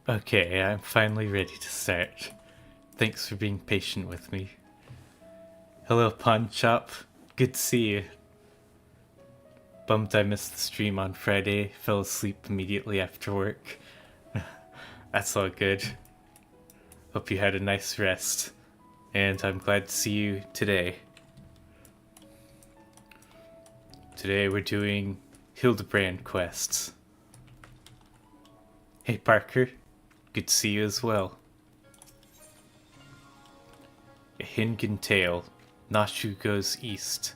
Okay, I'm finally ready to start. Thanks for being patient with me. Hello, Pawn Shop. Good to see you. Bummed I missed the stream on Friday. Fell asleep immediately after work. That's all good. Hope you had a nice rest. And I'm glad to see you today. Today we're doing Hildibrand quests. Hey Parker, good to see you as well. A Hingan tale. Nashu goes east.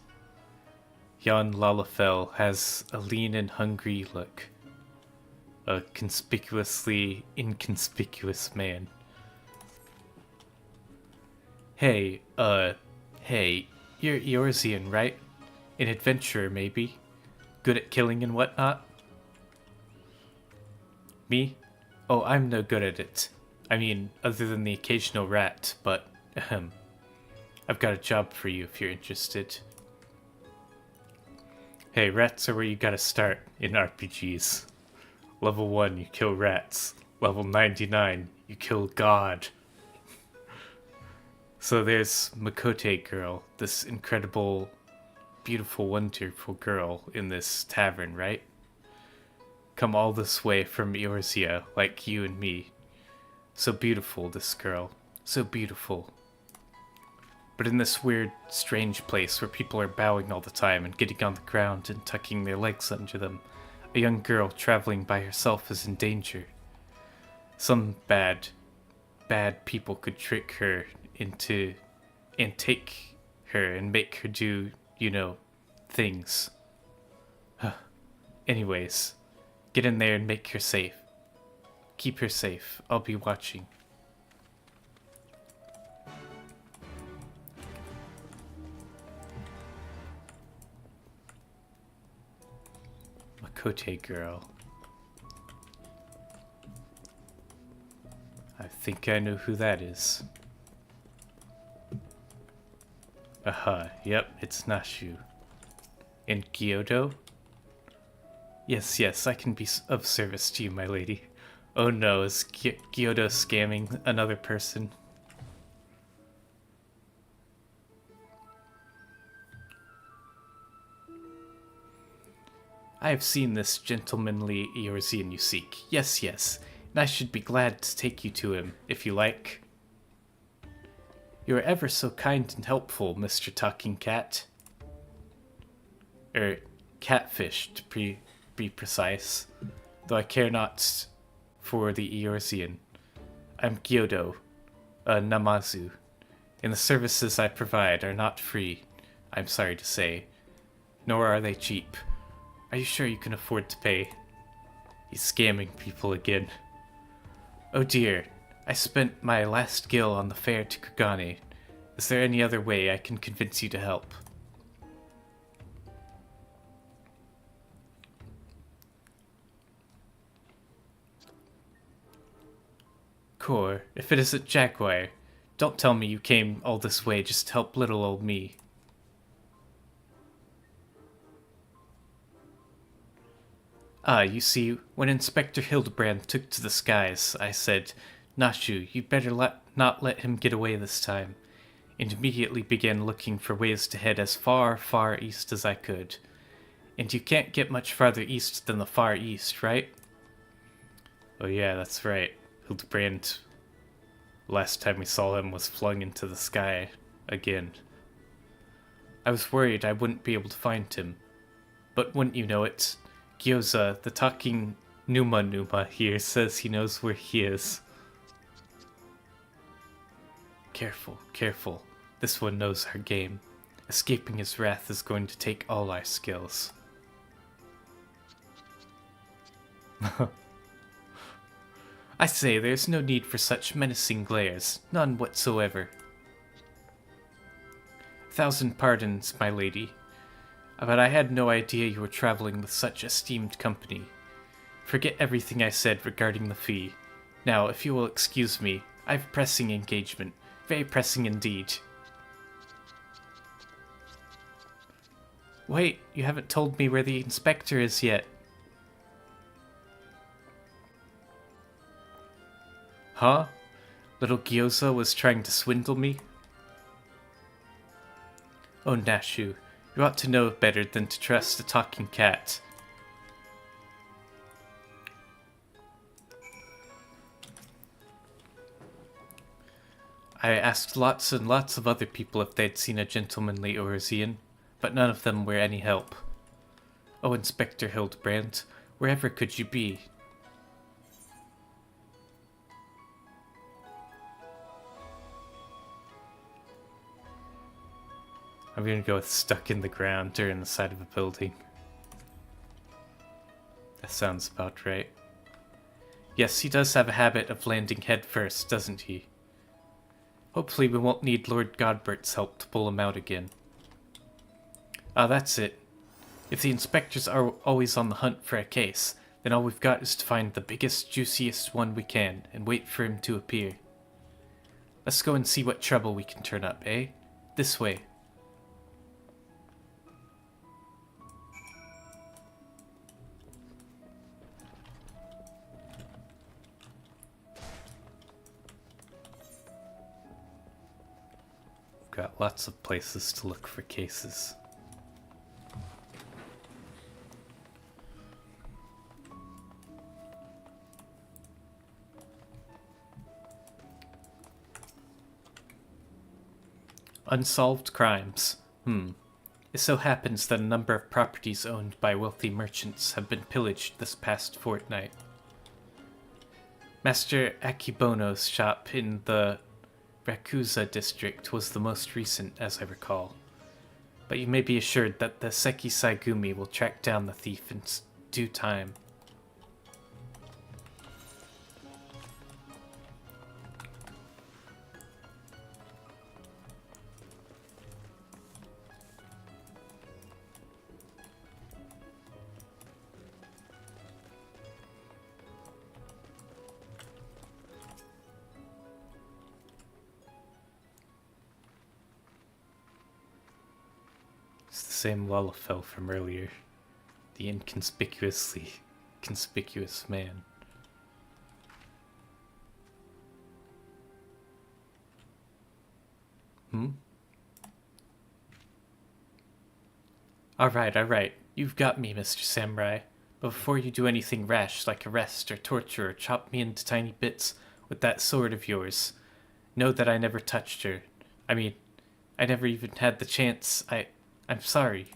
Jan Lalafell has a lean and hungry look. A conspicuously inconspicuous man. Hey, you're Eorzean, right? An adventurer, maybe? Good at killing and whatnot? Me? Oh, I'm no good at it. I mean, other than the occasional rat, but ahem. I've got a job for you if you're interested. Hey, rats are where you gotta start in RPGs. Level 1, you kill rats. Level 99, you kill God. So there's Makote Girl, this incredible, beautiful, wonderful girl in this tavern, right? Come all this way from Eorzea, like you and me. So beautiful, this girl. So beautiful. But in this weird, strange place where people are bowing all the time and getting on the ground and tucking their legs under them, a young girl traveling by herself is in danger. Some bad people could trick her into and take her and make her do, things. Anyways, get in there and make her safe. Keep her safe. I'll be watching. Makote Girl. I think I know who that is. Aha, yep, it's Nashu. And Gyodo? Yes, I can be of service to you, my lady. Oh no, is Gyodo scamming another person? I have seen this gentlemanly Eorzean you seek. Yes, and I should be glad to take you to him, if you like. You are ever so kind and helpful, Mr. Talking Cat. Catfish, to be precise. Though I care not for the Eorzean. I'm Gyodo, a Namazu, and the services I provide are not free, I'm sorry to say, nor are they cheap. Are you sure you can afford to pay? He's scamming people again. Oh dear, I spent my last gil on the fare to Kugane. Is there any other way I can convince you to help? Core, if it isn't Jaguar, don't tell me you came all this way just to help little old me. Ah, you see, when Inspector Hildibrand took to the skies, I said, Nashu, you'd better not let him get away this time, and immediately began looking for ways to head as far, far east as I could. And you can't get much farther east than the Far East, right? Oh yeah, that's right. Hildibrand, last time we saw him, was flung into the sky again. I was worried I wouldn't be able to find him, but wouldn't you know it, Gyoza, the talking Numa here, says he knows where he is. Careful. This one knows our game. Escaping his wrath is going to take all our skills. I say, there's no need for such menacing glares. None whatsoever. 1,000 pardons, my lady. But I had no idea you were traveling with such esteemed company. Forget everything I said regarding the fee. Now, if you will excuse me, I've a pressing engagement. Very pressing indeed. Wait, you haven't told me where the inspector is yet. Huh? Little Gyoza was trying to swindle me? Oh, Nashu, you ought to know better than to trust a talking cat. I asked lots and lots of other people if they'd seen a gentlemanly Orosian, but none of them were any help. Oh, Inspector Hildibrand, wherever could you be? I'm gonna go with stuck in the ground or in the side of a building. That sounds about right. Yes, he does have a habit of landing head first, doesn't he? Hopefully we won't need Lord Godbert's help to pull him out again. Ah, that's it. If the inspectors are always on the hunt for a case, then all we've got is to find the biggest, juiciest one we can and wait for him to appear. Let's go and see what trouble we can turn up, eh? This way. We've got lots of places to look for cases. Unsolved crimes. It so happens that a number of properties owned by wealthy merchants have been pillaged this past fortnight. Master Akibono's shop in the Rakuza district was the most recent, as I recall. But you may be assured that the Seki Saigumi will track down the thief in due time. It's the same Lullafell from earlier. The inconspicuously conspicuous man. Alright. You've got me, Mr. Samurai. But before you do anything rash like arrest or torture or chop me into tiny bits with that sword of yours, know that I never touched her. I mean, I never even had the chance. I'm sorry.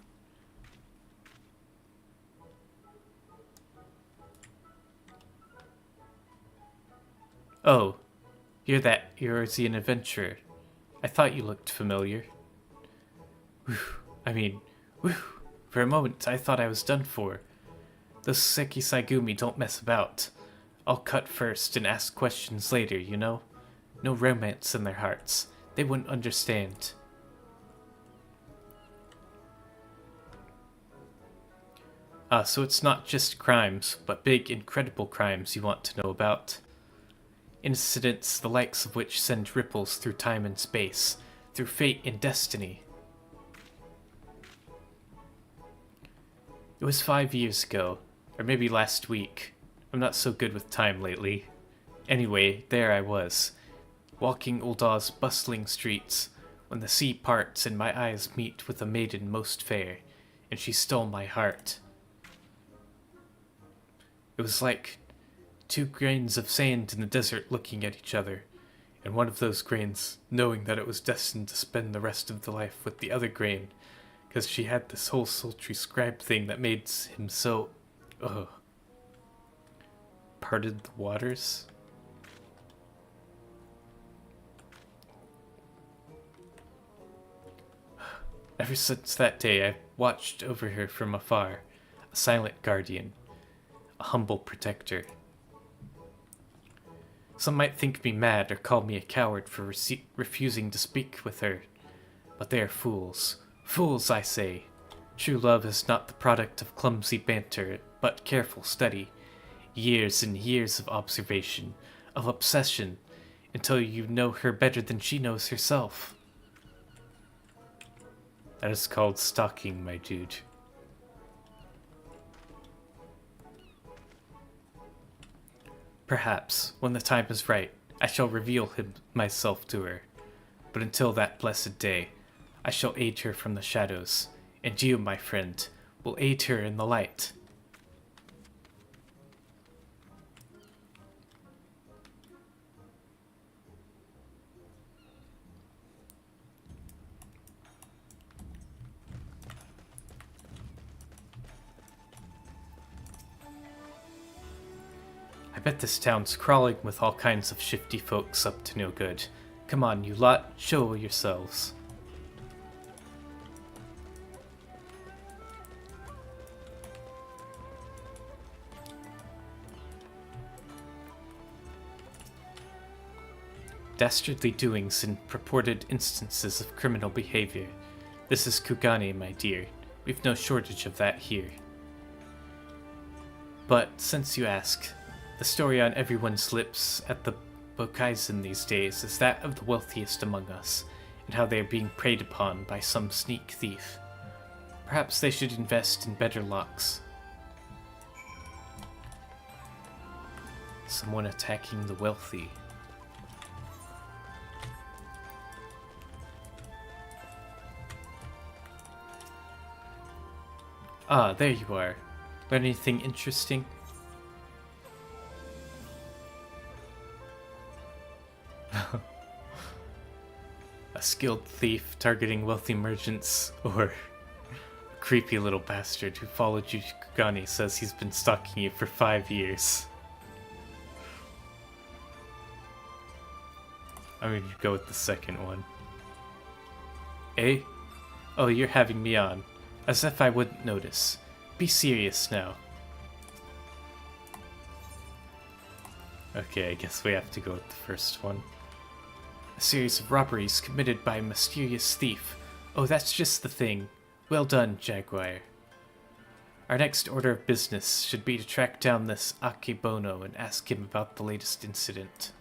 Oh, you're that Eurasian adventurer. I thought you looked familiar. Whew. For a moment, I thought I was done for. Those Seki Saigumi don't mess about. I'll cut first and ask questions later, you know? No romance in their hearts. They wouldn't understand. So it's not just crimes, but big, incredible crimes you want to know about. Incidents the likes of which send ripples through time and space, through fate and destiny. It was 5 years ago, or maybe last week. I'm not so good with time lately. Anyway, there I was, walking Uldaw's bustling streets, when the sea parts and my eyes meet with a maiden most fair, and she stole my heart. It was like 2 grains of sand in the desert looking at each other, and one of those grains knowing that it was destined to spend the rest of the life with the other grain, because she had this whole sultry scribe thing that made him so... Parted the waters? Ever since that day, I've watched over her from afar, a silent guardian, a humble protector. Some might think me mad or call me a coward for refusing to speak with her, but they are fools. Fools, I say. True love is not the product of clumsy banter, but careful study. Years and years of observation, of obsession, until you know her better than she knows herself. That is called stalking, my dude. Perhaps, when the time is right, I shall reveal myself to her. But until that blessed day, I shall aid her from the shadows, and you, my friend, will aid her in the light. I bet this town's crawling with all kinds of shifty folks up to no good. Come on, you lot, show yourselves. Dastardly doings and purported instances of criminal behavior. This is Kugane, my dear. We've no shortage of that here. But since you ask, the story on everyone's lips at the Bokaisen these days is that of the wealthiest among us, and how they are being preyed upon by some sneak thief. Perhaps they should invest in better locks. Someone attacking the wealthy. Ah, there you are. Learn anything interesting? A skilled thief targeting wealthy merchants, or a creepy little bastard who followed you to Kugane says he's been stalking you for 5 years. I'm going to go with the second one. Eh? Oh, you're having me on. As if I wouldn't notice. Be serious now. Okay, I guess we have to go with the first one. A series of robberies committed by a mysterious thief. Oh, that's just the thing. Well done, Jaguar. Our next order of business should be to track down this Akebono and ask him about the latest incident.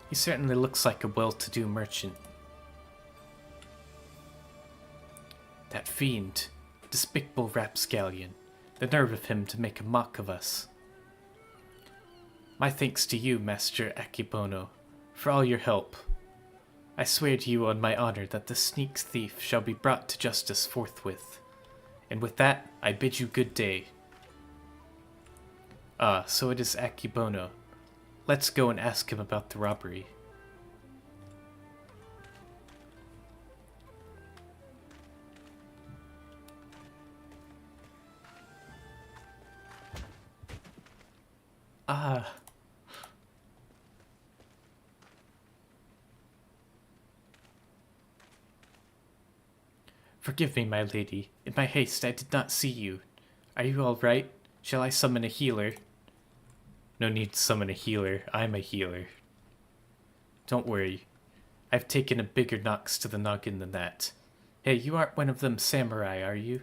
He certainly looks like a well-to-do merchant. That fiend, despicable rapscallion, the nerve of him to make a mock of us. My thanks to you, Master Akebono, for all your help. I swear to you on my honor that the sneak thief shall be brought to justice forthwith. And with that, I bid you good day. Ah, so it is Akebono. Let's go and ask him about the robbery. Ah. Forgive me, my lady. In my haste, I did not see you. Are you all right? Shall I summon a healer? No need to summon a healer. I'm a healer. Don't worry. I've taken a bigger knocks to the noggin than that. Hey, you aren't one of them samurai, are you?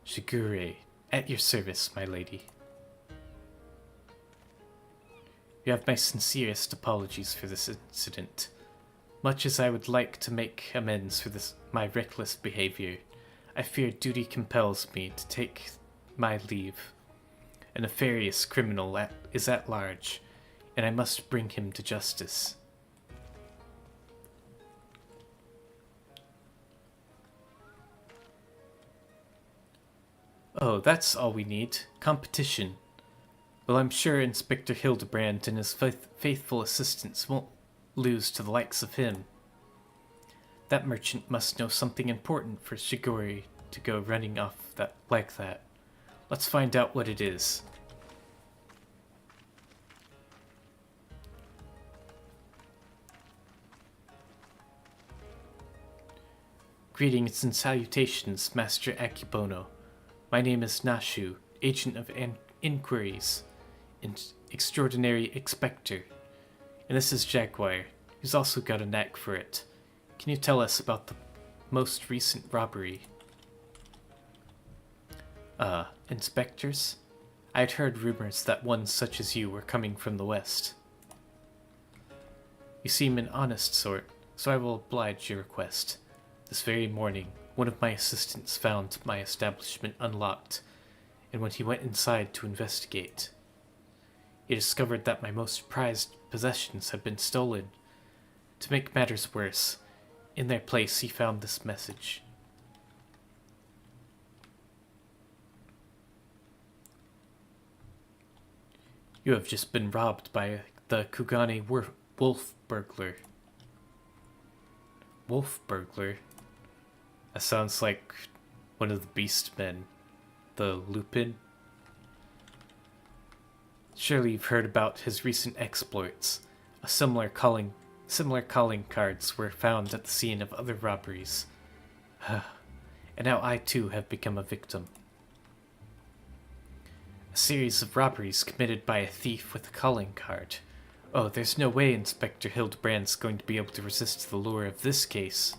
Shigure, at your service, my lady. You have my sincerest apologies for this incident. Much as I would like to make amends for my reckless behavior, I fear duty compels me to take my leave. A nefarious criminal is at large, and I must bring him to justice. Oh, that's all we need. Competition. Well, I'm sure Inspector Hildibrand and his faithful assistants won't lose to the likes of him. That merchant must know something important for Shigori to go running off like that. Let's find out what it is. Greetings and salutations, Master Akebono. My name is Nashu, Agent of Inquiries and Extraordinary Inspector. And this is Jaguar. He's also got a knack for it. Can you tell us about the most recent robbery? Inspectors? I had heard rumors that ones such as you were coming from the west. You seem an honest sort, so I will oblige your request. This very morning, one of my assistants found my establishment unlocked, and when he went inside to investigate, he discovered that my most prized possessions had been stolen. To make matters worse, in their place he found this message. You have just been robbed by the Kugane wolf burglar. Wolf burglar? That sounds like one of the beast men. The Lupin? Surely you've heard about his recent exploits. Similar calling cards were found at the scene of other robberies. And now I too have become a victim. A series of robberies committed by a thief with a calling card. Oh, there's no way Inspector Hildibrand's going to be able to resist the lure of this case.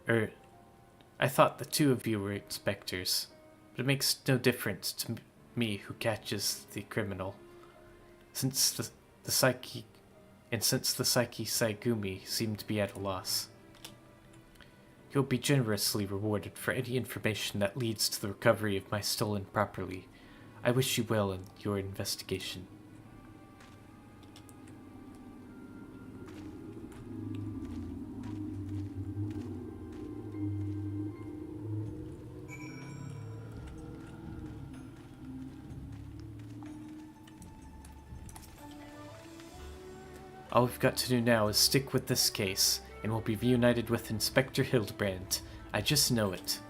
I thought the two of you were inspectors, but it makes no difference to me who catches the criminal. Since the Psyche Saigumi seem to be at a loss. You'll be generously rewarded for any information that leads to the recovery of my stolen property. I wish you well in your investigation. All we've got to do now is stick with this case, and we'll be reunited with Inspector Hildibrand. I just know it.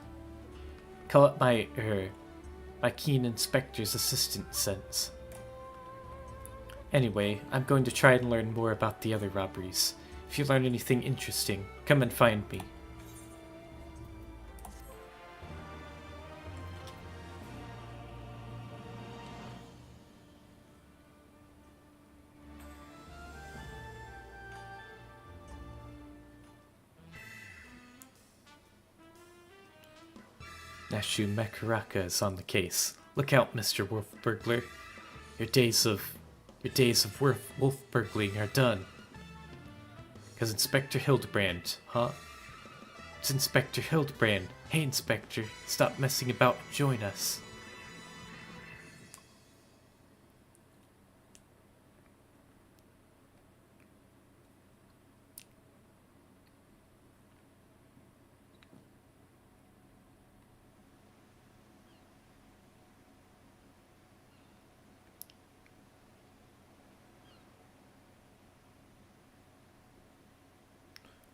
Call up my keen inspector's assistant sense. Anyway, I'm going to try and learn more about the other robberies. If you learn anything interesting, come and find me. Nashu Makaraka is on the case. Look out, Mr. Wolf Burglar. Your days of wolf burgling are done. Cause Inspector Hildibrand, huh? It's Inspector Hildibrand. Hey, Inspector, stop messing about and join us.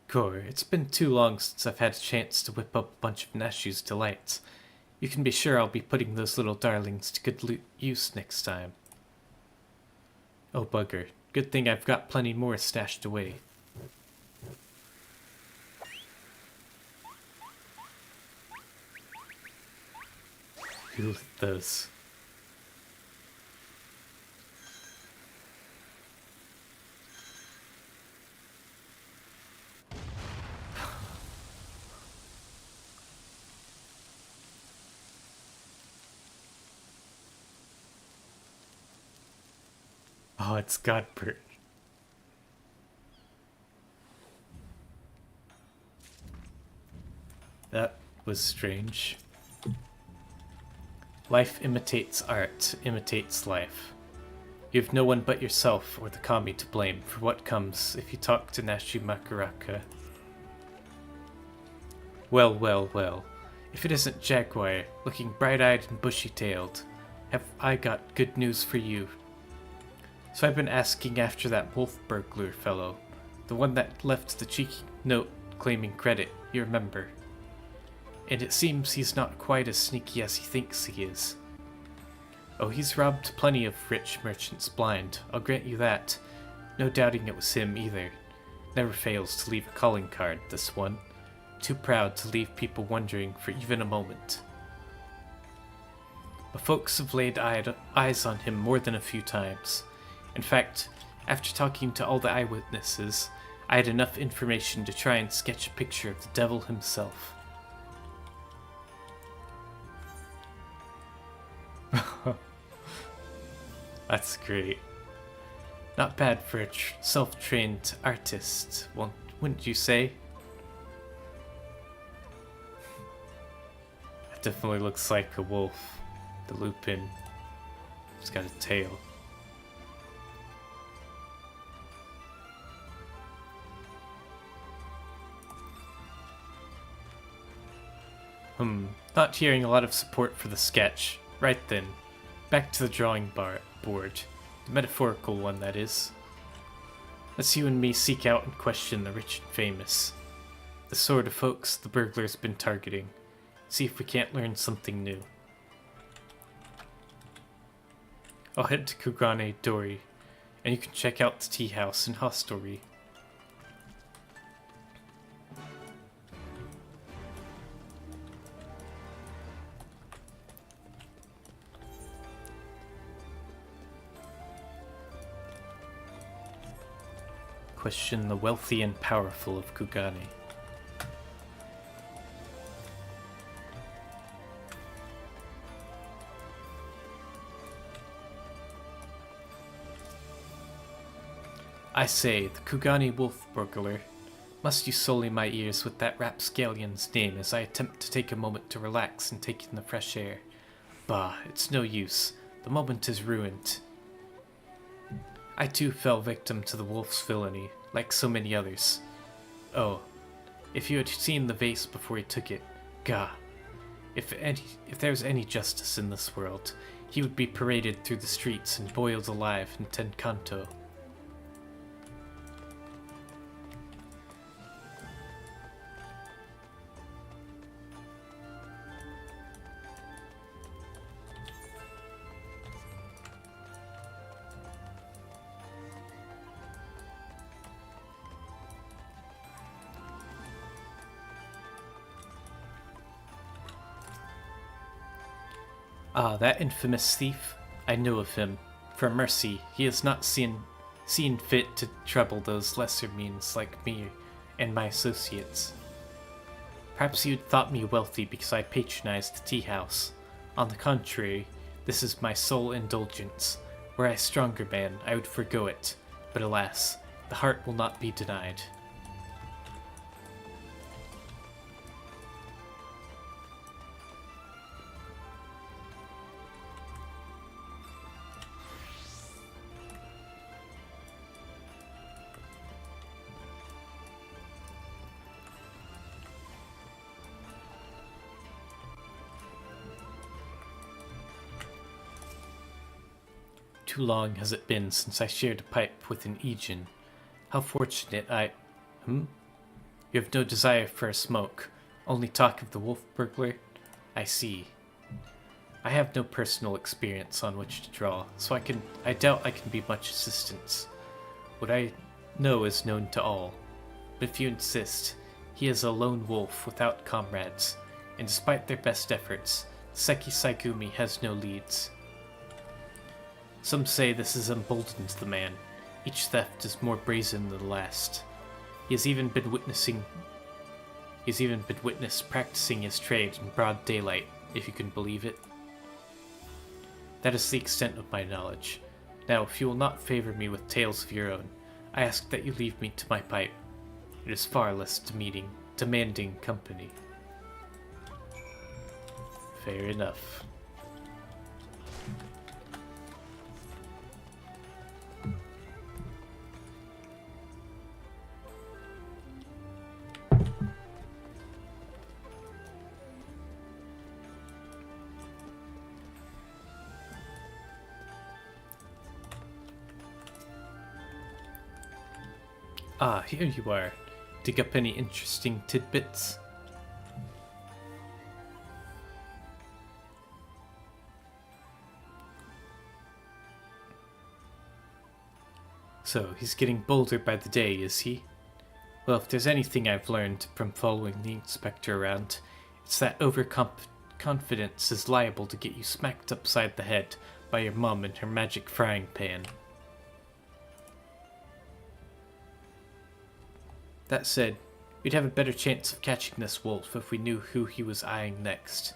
Gore, it's been too long since I've had a chance to whip up a bunch of Nashu's delights. You can be sure I'll be putting those little darlings to good use next time. Oh bugger, good thing I've got plenty more stashed away. Who those? Oh, it's Godbert. That was strange. Life imitates art, imitates life. You have no one but yourself or the kami to blame for what comes if you talk to Nashu Makaraka. Well, well, well. If it isn't Jaguar, looking bright-eyed and bushy-tailed, have I got good news for you. So I've been asking after that wolf burglar fellow, the one that left the cheeky note claiming credit, you remember. And it seems he's not quite as sneaky as he thinks he is. Oh, he's robbed plenty of rich merchants blind, I'll grant you that. No doubting it was him either. Never fails to leave a calling card, this one. Too proud to leave people wondering for even a moment. But folks have laid eyes on him more than a few times. In fact, after talking to all the eyewitnesses, I had enough information to try and sketch a picture of the devil himself. That's great. Not bad for a self-trained artist, wouldn't you say? That definitely looks like a wolf. The Lupin. It's got a tail. Not hearing a lot of support for the sketch. Right then, back to the drawing board. The metaphorical one, that is. Let's you and me seek out and question the rich and famous. The sort of folks the burglar's been targeting. See if we can't learn something new. I'll head to Kugane Dori, and you can check out the tea house and hostelry. Question the wealthy and powerful of Kugane. I say, the Kugane wolf burglar. Must you sully my ears with that rapscallion's name as I attempt to take a moment to relax and take in the fresh air? Bah, it's no use. The moment is ruined. I too fell victim to the wolf's villainy, like so many others. Oh, if you had seen the vase before he took it, gah. If there's any justice in this world, he would be paraded through the streets and boiled alive in Tenkanto. Ah, that infamous thief. I know of him. For mercy, he has not seen fit to trouble those lesser means like me and my associates. Perhaps you'd thought me wealthy because I patronized the tea house. On the contrary, this is my sole indulgence. Were I a stronger man, I would forgo it. But alas, the heart will not be denied. Too long has it been since I shared a pipe with an Aegean. How fortunate You have no desire for a smoke, only talk of the wolf burglar? I see. I have no personal experience on which to draw, so I doubt I can be much assistance. What I know is known to all. But if you insist, he is a lone wolf without comrades, and despite their best efforts, Seki Saigumi has no leads. Some say this has emboldened the man. Each theft is more brazen than the last. He has even been witnessed practicing his trade in broad daylight, if you can believe it. That is the extent of my knowledge. Now, if you will not favor me with tales of your own, I ask that you leave me to my pipe. It is far less demanding company. Fair enough. Ah, here you are. Dig up any interesting tidbits? So, he's getting bolder by the day, is he? Well, if there's anything I've learned from following the inspector around, it's that overconfidence is liable to get you smacked upside the head by your mum and her magic frying pan. That said, we'd have a better chance of catching this wolf if we knew who he was eyeing next.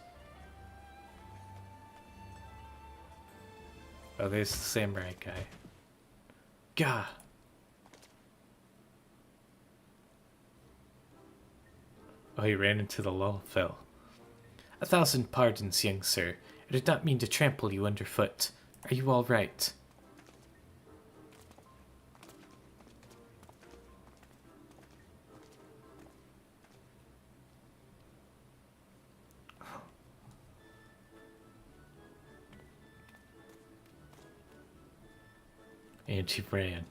Oh, there's the samurai guy. Gah! Oh, he ran into the Lullafell. 1,000 pardons, young sir. I did not mean to trample you underfoot. Are you all right? And he ran.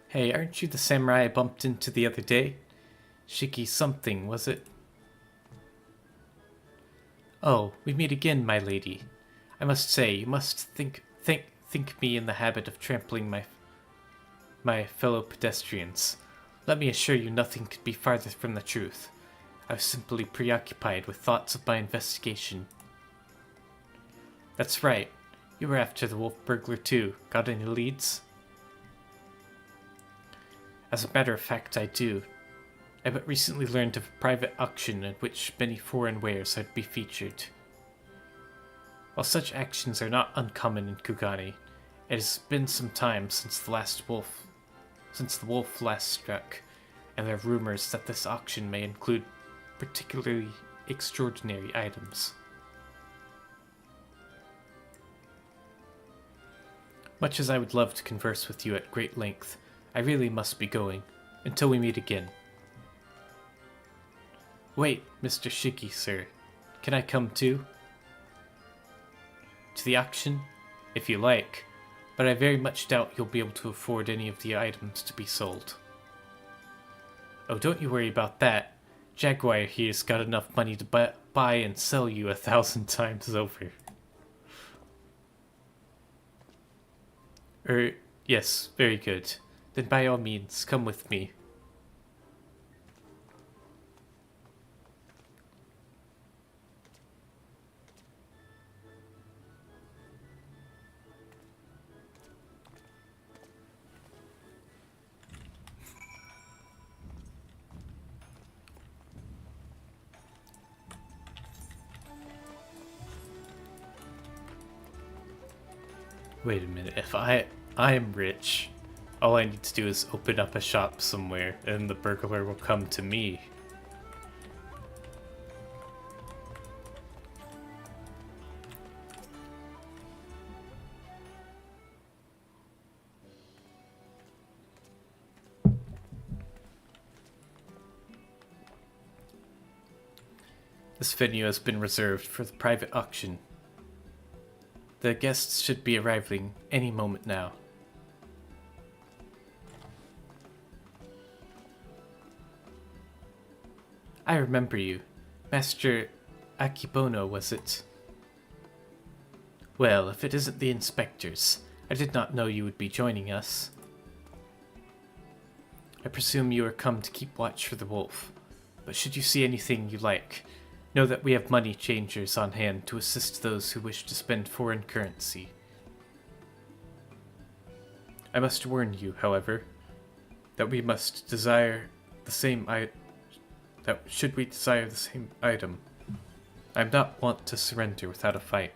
Hey, aren't you the samurai I bumped into the other day? Shiki something, was it? Oh, we meet again, my lady. I must say, you must think me in the habit of trampling my fellow pedestrians. Let me assure you nothing could be farther from the truth. I was simply preoccupied with thoughts of my investigation. That's right. You were after the wolf burglar too. Got any leads? As a matter of fact, I do. I but recently learned of a private auction in which many foreign wares are to be featured. While such actions are not uncommon in Kugani, it has been some time since the wolf last struck, and there are rumors that this auction may include particularly extraordinary items. Much as I would love to converse with you at great length, I really must be going, until we meet again. Wait, Mr. Shiki, sir. Can I come too? To the auction? If you like, but I very much doubt you'll be able to afford any of the items to be sold. Oh, don't you worry about that. Jaguar here's got enough money to buy and sell you 1,000 times over. Yes, very good. Then by all means, come with me. Wait a minute, if I am rich, all I need to do is open up a shop somewhere, and the burglar will come to me. This venue has been reserved for the private auction. The guests should be arriving any moment now. I remember you. Master Akibono, was it? Well, if it isn't the inspectors, I did not know you would be joining us. I presume you are come to keep watch for the wolf, but should you see anything you like, know that we have money changers on hand to assist those who wish to spend foreign currency. I must warn you, however, that should we desire the same item, I am not wont to surrender without a fight.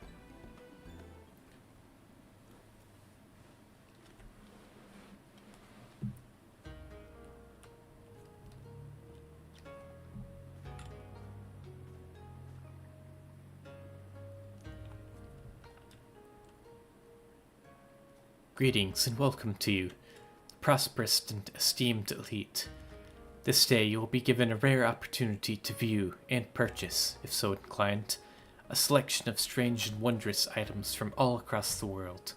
Greetings and welcome to you, the prosperous and esteemed elite. This day you will be given a rare opportunity to view and purchase, if so inclined, a selection of strange and wondrous items from all across the world.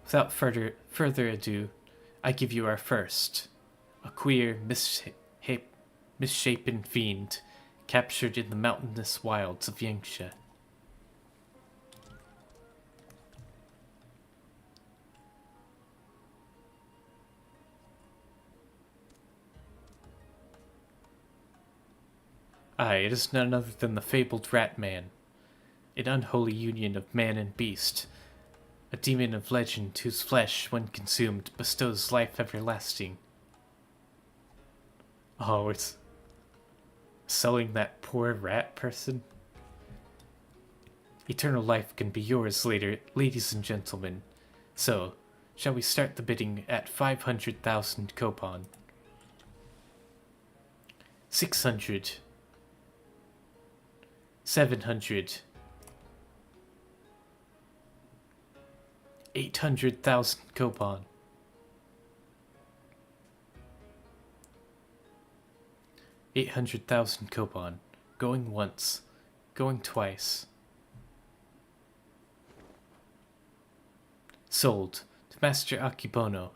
Without further ado, I give you our first, a queer, misshapen fiend captured in the mountainous wilds of Yangsha. Aye, it is none other than the fabled Rat Man, an unholy union of man and beast, A demon of legend whose flesh, when consumed, bestows life everlasting. Oh, it's selling that poor rat person? Eternal life can be yours later, ladies and gentlemen. So, shall we start the bidding at 500,000 kopon? 600. 700. 800,000 kopon. 800,000 kopon. Going once. Going twice. Sold. To Master Akibono.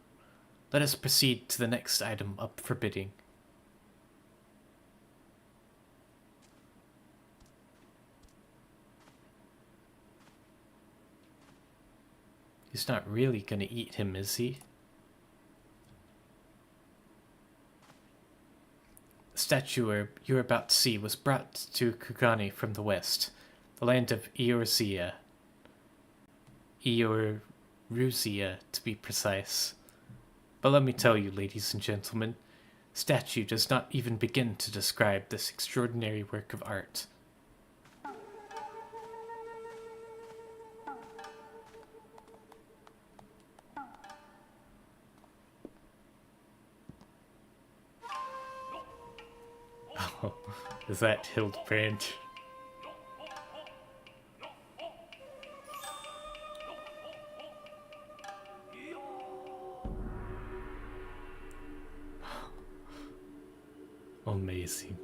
Let us proceed to the next item up for bidding. He's not really gonna eat him, is he? The statue you're about to see was brought to Kugane from the west, the land of Eorzea. Eorzea, to be precise. But let me tell you, ladies and gentlemen, statue does not even begin to describe this extraordinary work of art. Oh, is that Hildibrand? Amazing.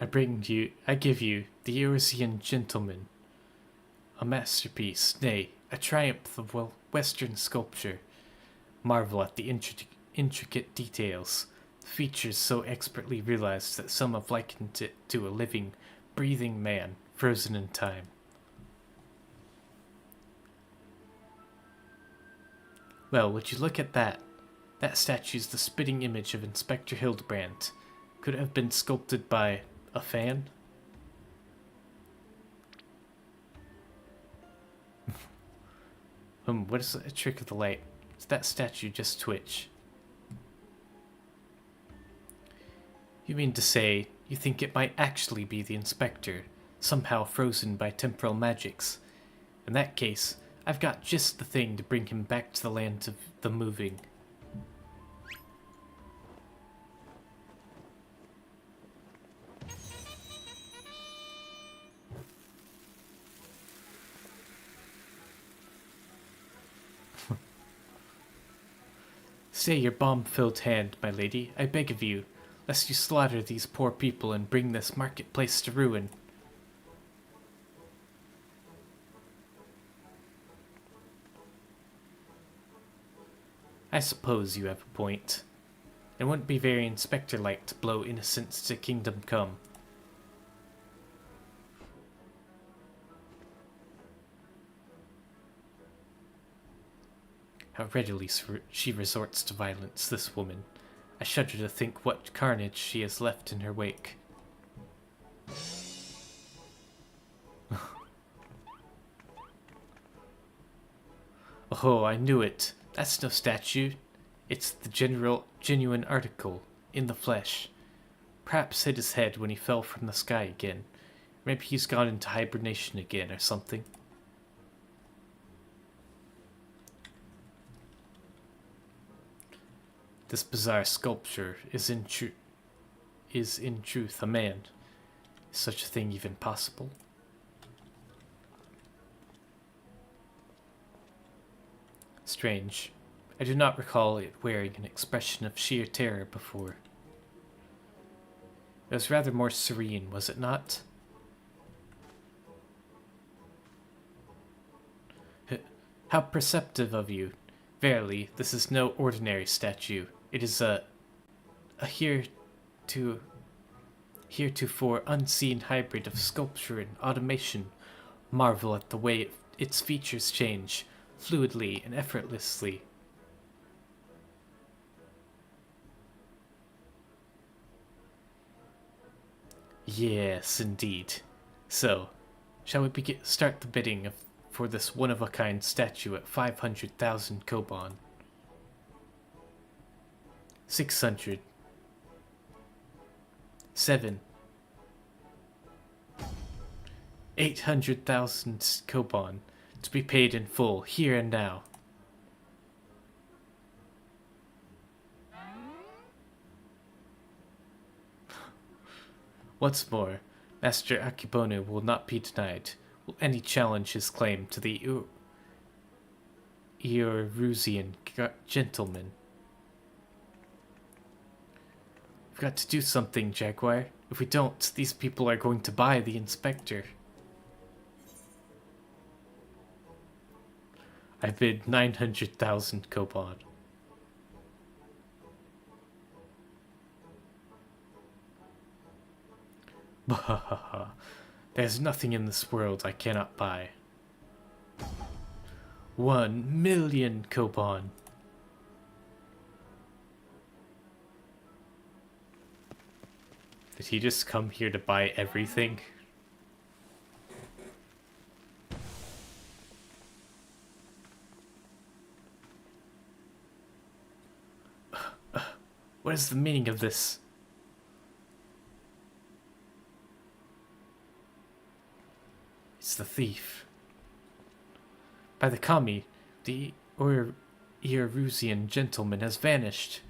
I give you the Eorzean Gentleman, a masterpiece, nay, a triumph of Western sculpture. Marvel at the intricate details, features so expertly realized that some have likened it to a living, breathing man frozen in time. Well, would you look at that? That statue's the spitting image of Inspector Hildibrand. Could it have been sculpted by a fan? What is a trick of the light? Does that statue just twitch? You mean to say you think it might actually be the Inspector, somehow frozen by temporal magics? In that case, I've got just the thing to bring him back to the land of the moving. Stay your bomb-filled hand, my lady, I beg of you, lest you slaughter these poor people and bring this marketplace to ruin. I suppose you have a point. It wouldn't be very Inspector-like to blow innocents to kingdom come. How readily she resorts to violence, this woman. I shudder to think what carnage she has left in her wake. Oh, I knew it. That's no statue. It's the genuine article, in the flesh. Perhaps hit his head when he fell from the sky again. Maybe he's gone into hibernation again or something. This bizarre sculpture is in truth a man. Is such a thing even possible? Strange. I do not recall it wearing an expression of sheer terror before. It was rather more serene, was it not? How perceptive of you. Verily, this is no ordinary statue. It is a heretofore unseen hybrid of sculpture and automation. Marvel at the way its features change, fluidly and effortlessly. Yes, indeed. So, shall we start the bidding for this one-of-a-kind statue at 500,000 koban? 600. 7. 800,000 koban to be paid in full, here and now. Once more, Master Akibonu will not be denied. Will any challenge his claim to the Eorusian gentleman? We've got to do something, Jaguar. If we don't, these people are going to buy the inspector. I bid 900,000 koban. Bahaha. There's nothing in this world I cannot buy. 1,000,000 koban. Did he just come here to buy everything? What is the meaning of this? It's the thief. By the kami, the Eorusian gentleman has vanished.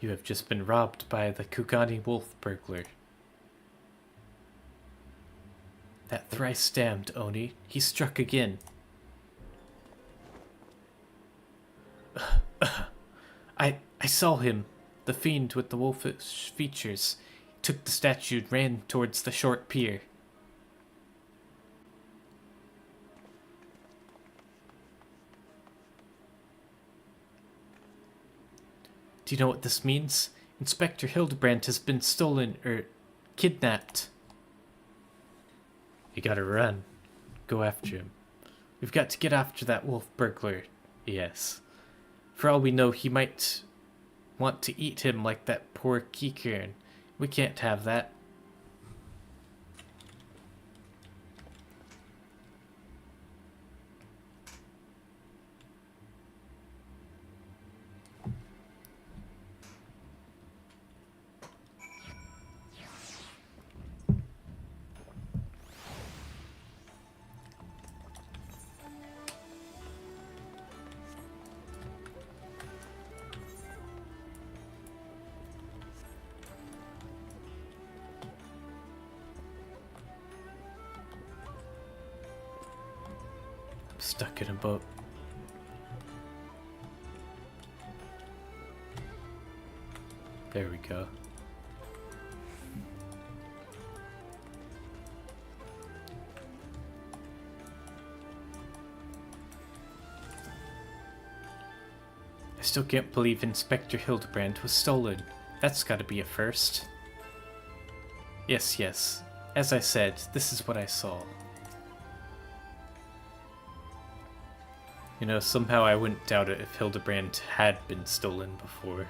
You have just been robbed by the Kugani wolf burglar. That thrice damned Oni, he struck again. I saw him, the fiend with the wolfish features. He took the statue and ran towards the short pier. Do you know what this means? Inspector Hildibrand has been stolen, or kidnapped. You gotta run. Go after him. We've got to get after that wolf burglar. Yes. For all we know, he might want to eat him like that poor Kikern. We can't have that. Stuck in a boat. There we go. I still can't believe Inspector Hildibrand was stolen. That's gotta be a first. Yes. As I said, this is what I saw. You know, somehow I wouldn't doubt it if Hildibrand had been stolen before.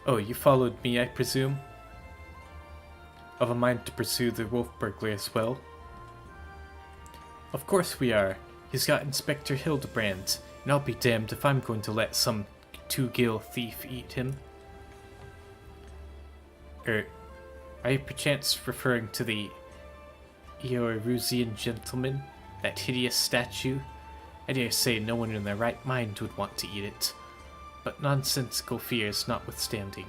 Oh, you followed me, I presume? Of a mind to pursue the wolf burglar as well? Of course we are. He's got Inspector Hildibrand, and I'll be damned if I'm going to let some two-gill thief eat him. Are you perchance referring to the Eorusian gentleman? That hideous statue? I dare say no one in their right mind would want to eat it. But nonsensical fears notwithstanding,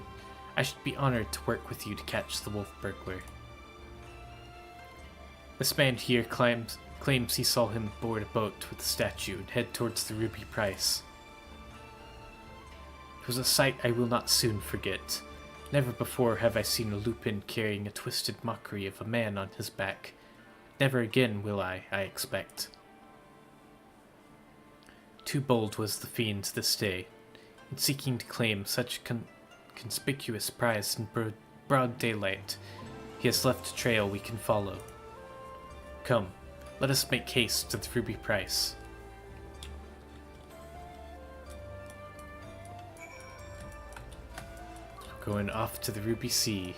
I should be honored to work with you to catch the wolf burglar. This man here claims he saw him board a boat with the statue and head towards the ruby price. It was a sight I will not soon forget. Never before have I seen a lupin carrying a twisted mockery of a man on his back. Never again will I expect. Too bold was the fiend this day, in seeking to claim such conspicuous prize in broad daylight. He has left a trail we can follow. Come, let us make haste to the ruby price. Going off to the Ruby Sea.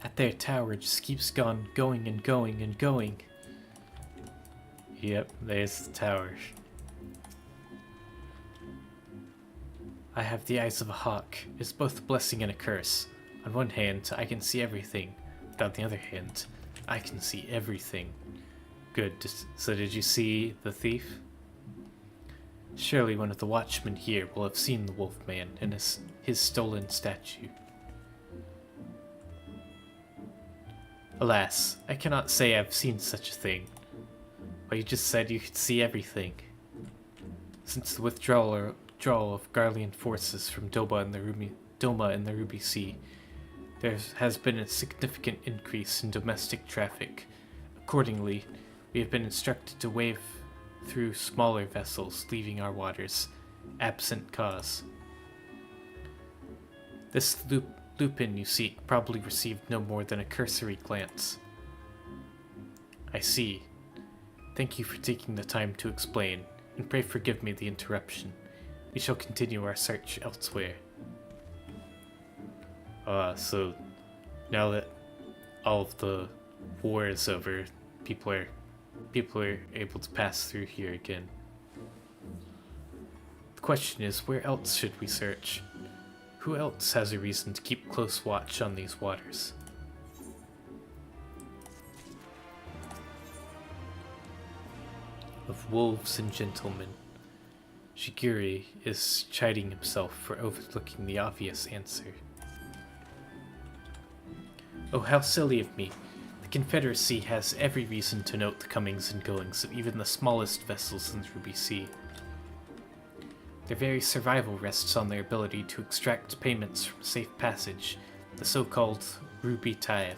That there tower just keeps going and going and going. Yep, there's the tower. I have the eyes of a hawk. It's both a blessing and a curse. On one hand, I can see everything, but on the other hand, I can see everything. Good, so did you see the thief? Surely one of the watchmen here will have seen the Wolfman and his stolen statue. Alas, I cannot say I've seen such a thing. But you just said you could see everything. Since the withdrawal of Garlean forces from Doma in the Ruby Sea, there has been a significant increase in domestic traffic. Accordingly, we have been instructed to wave through smaller vessels leaving our waters, absent cause. This Lupin you seek probably received no more than a cursory glance. I see. Thank you for taking the time to explain, and pray forgive me the interruption. We shall continue our search elsewhere. So now that all of the war is over, people are able to pass through here again. The question is, where else should we search? Who else has a reason to keep close watch on these waters? Of wolves and gentlemen, Shigure is chiding himself for overlooking the obvious answer. Oh, how silly of me. The Confederacy has every reason to note the comings and goings of even the smallest vessels in the Ruby Sea. Their very survival rests on their ability to extract payments from safe passage, the so-called Ruby Tithe.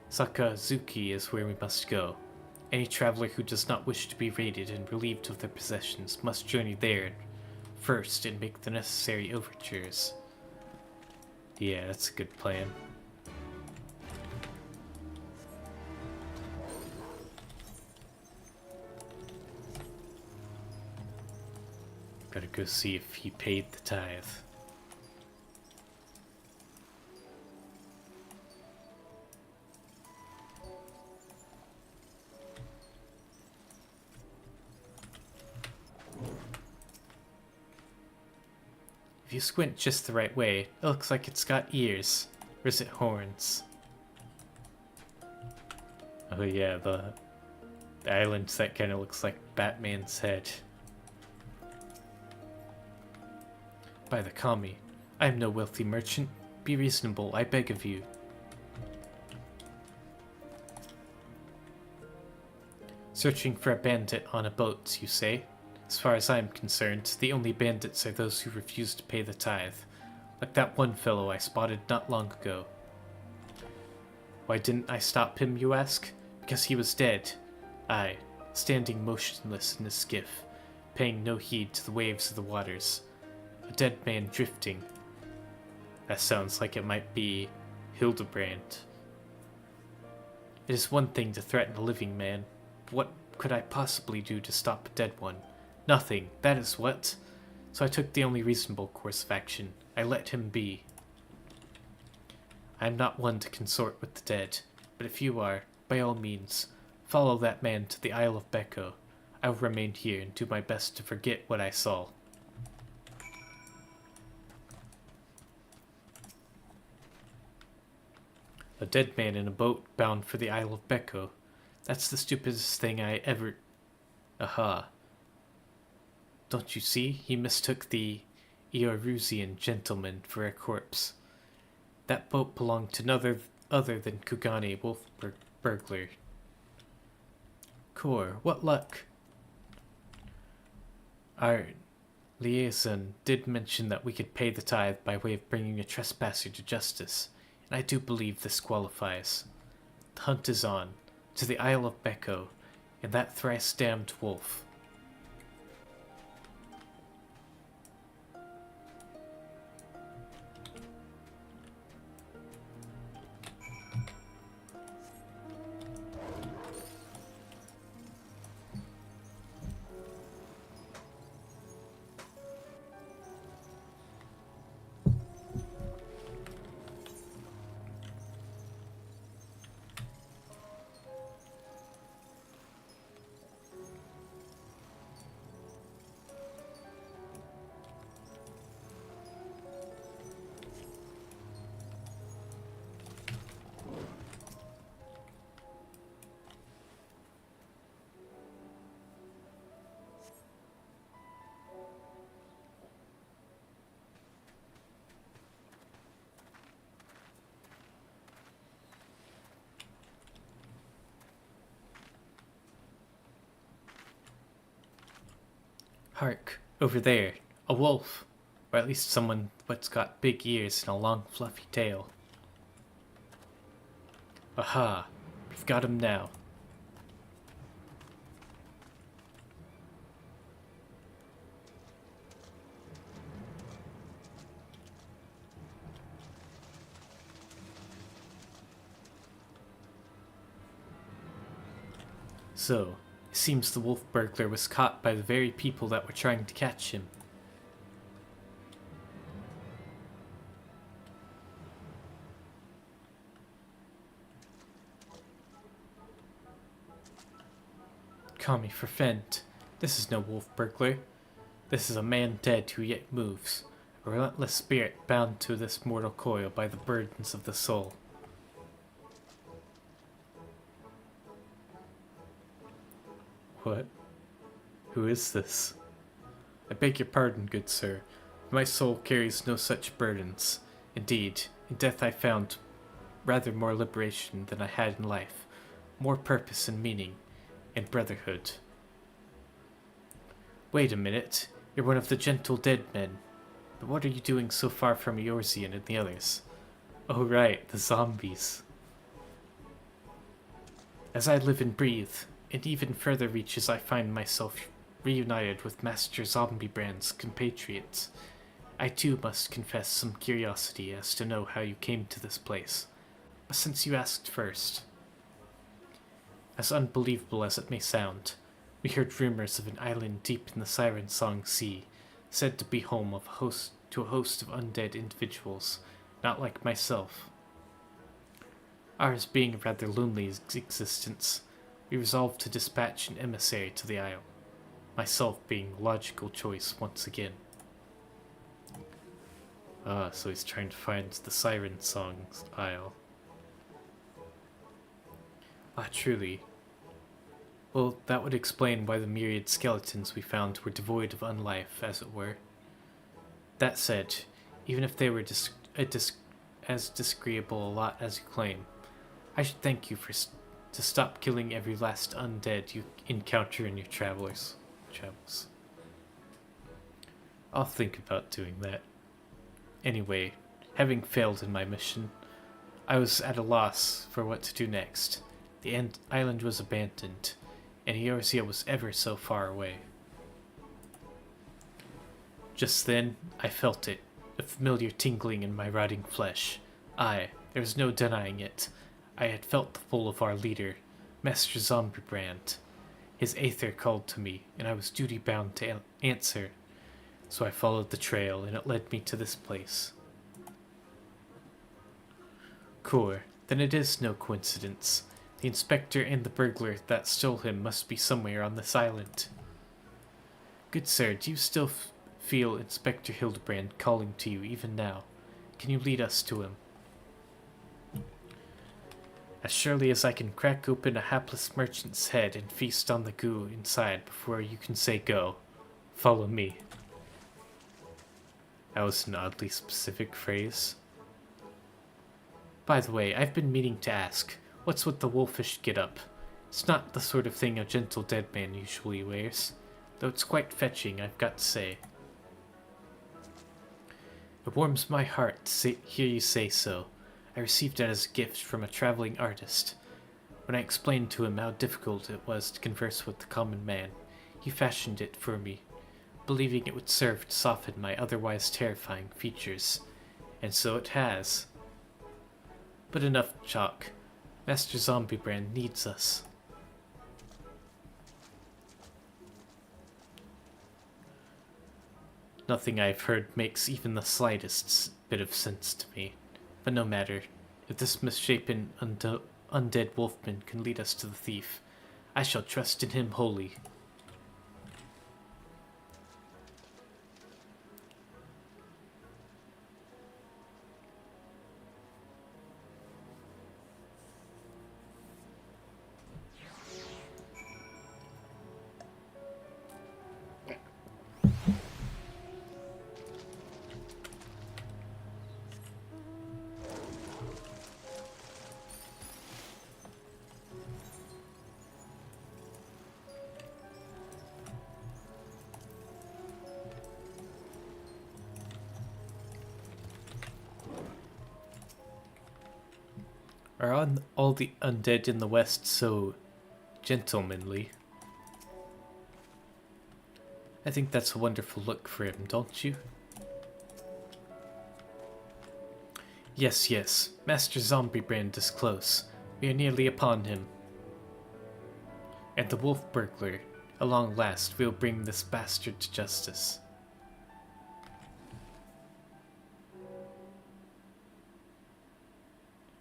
Sakazuki is where we must go. Any traveler who does not wish to be raided and relieved of their possessions must journey there first and make the necessary overtures. Yeah, that's a good plan. Gotta go see if he paid the tithe. If you squint just the right way, it looks like it's got ears. Or is it horns? Oh yeah, the island that kind of looks like Batman's head. By the kami, I am no wealthy merchant. Be reasonable, I beg of you. Searching for a bandit on a boat, you say? As far as I am concerned, the only bandits are those who refuse to pay the tithe, like that one fellow I spotted not long ago. Why didn't I stop him, you ask? Because he was dead. Aye, standing motionless in his skiff, paying no heed to the waves of the waters. A dead man drifting. That sounds like it might be Hildibrand. It is one thing to threaten a living man, but what could I possibly do to stop a dead one? Nothing, that is what. So I took the only reasonable course of action. I let him be. I am not one to consort with the dead, but if you are, by all means, follow that man to the Isle of Becco. I will remain here and do my best to forget what I saw. A dead man in a boat bound for the Isle of Becco. That's the stupidest thing I ever... Aha. Don't you see? He mistook the Eorusian gentleman for a corpse. That boat belonged to none other than Kugane Wolf Burglar. Kor, what luck! Our liaison did mention that we could pay the tithe by way of bringing a trespasser to justice, and I do believe this qualifies. The hunt is on, to the Isle of Becco, and that thrice-damned wolf. Hark, over there, a wolf, or at least someone what's got big ears and a long fluffy tail. Aha, we've got him now. So, it seems the wolf burglar was caught by the very people that were trying to catch him. Call me for Fent. This is no wolf burglar. This is a man dead who yet moves, a relentless spirit bound to this mortal coil by the burdens of the soul. What? Who is this? I beg your pardon, good sir. My soul carries no such burdens. Indeed, in death I found rather more liberation than I had in life, more purpose and meaning, and brotherhood. Wait a minute. You're one of the gentle dead men. But what are you doing so far from Eorzean and the others? Oh right, the zombies. As I live and breathe, in even further reaches I find myself reunited with Master Zombiebrand's compatriots. I too must confess some curiosity as to know how you came to this place. But since you asked first, as unbelievable as it may sound, we heard rumors of an island deep in the Siren Song Sea, said to be home of a host of undead individuals, not like myself. Ours being a rather lonely existence, we resolved to dispatch an emissary to the isle, myself being the logical choice once again. Ah, so he's trying to find the Siren Song's Isle. Ah, truly. Well, that would explain why the myriad skeletons we found were devoid of unlife, as it were. That said, even if they were as disagreeable a lot as you claim, I should thank you to stop killing every last undead you encounter in your travels. I'll think about doing that. Anyway, having failed in my mission, I was at a loss for what to do next. The island was abandoned, and Eorzea was ever so far away. Just then, I felt it, a familiar tingling in my rotting flesh. Aye, there was no denying it. I had felt the pull of our leader, Master Zombiebrand. His aether called to me, and I was duty-bound to answer. So I followed the trail, and it led me to this place. Core, then it is no coincidence. The inspector and the burglar that stole him must be somewhere on this island. Good sir, do you still feel Inspector Hildibrand calling to you even now? Can you lead us to him? As surely as I can crack open a hapless merchant's head and feast on the goo inside before you can say go. Follow me. That was an oddly specific phrase. By the way, I've been meaning to ask, what's with the wolfish get-up? It's not the sort of thing a gentle dead man usually wears, though it's quite fetching, I've got to say. It warms my heart to hear you say so. I received it as a gift from a traveling artist. When I explained to him how difficult it was to converse with the common man, he fashioned it for me, believing it would serve to soften my otherwise terrifying features. And so it has. But enough talk. Master Zombiebrand needs us. Nothing I've heard makes even the slightest bit of sense to me. But no matter. If this misshapen undead wolfman can lead us to the thief, I shall trust in him wholly. Are all the undead in the West so gentlemanly? I think that's a wonderful look for him, don't you? Yes, yes, Master Zombiebrand is close. We are nearly upon him. And the wolf burglar, at long last, will bring this bastard to justice.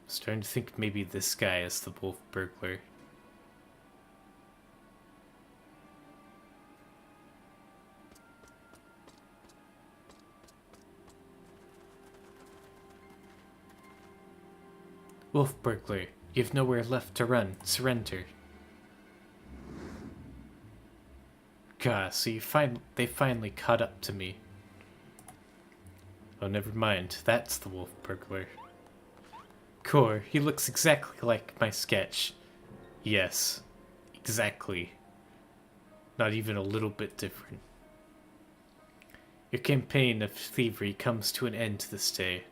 I was trying to think maybe this guy is the wolf burglar. Wolf burglar, you have nowhere left to run. Surrender. Gah, so they finally caught up to me. Oh, never mind. That's the wolf burglar. Core, he looks exactly like my sketch. Yes, exactly. Not even a little bit different. Your campaign of thievery comes to an end this day.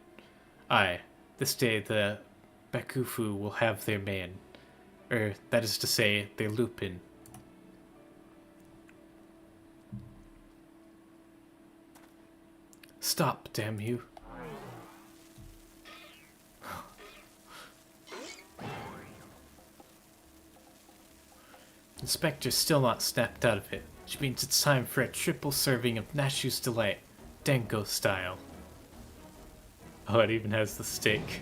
Aye, this day the Bakufu will have their man. That is to say, their Lupin. Stop, damn you. Inspector's still not snapped out of it, which means it's time for a triple serving of Nashu's Delight, Denko style. Oh, it even has the steak.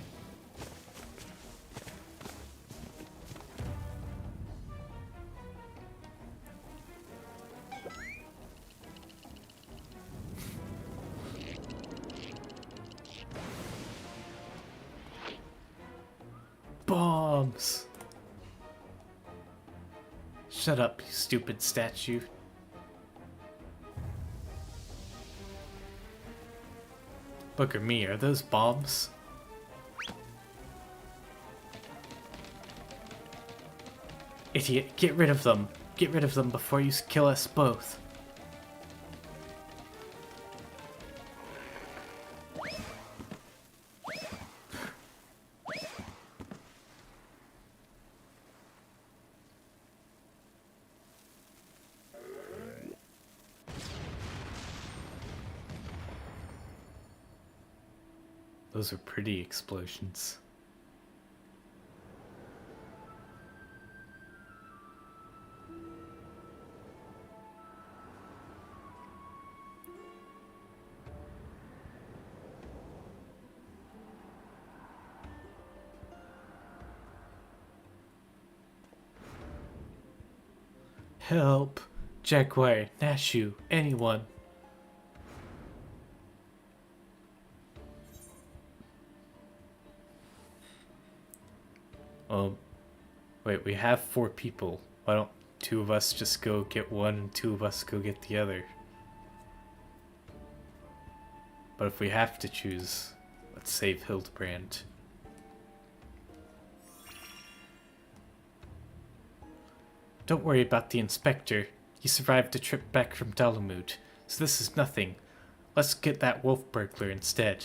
Bombs! Shut up, you stupid statue. Bugger me, are those bombs? Idiot, get rid of them. Get rid of them before you kill us both. Those are pretty explosions. Help! Jaguar, Nashu, anyone. Wait, we have 4 people. Why don't 2 of us just go get one and 2 of us go get the other? But if we have to choose, let's save Hildibrand. Don't worry about the inspector. He survived a trip back from Dalamud, so this is nothing. Let's get that wolf burglar instead.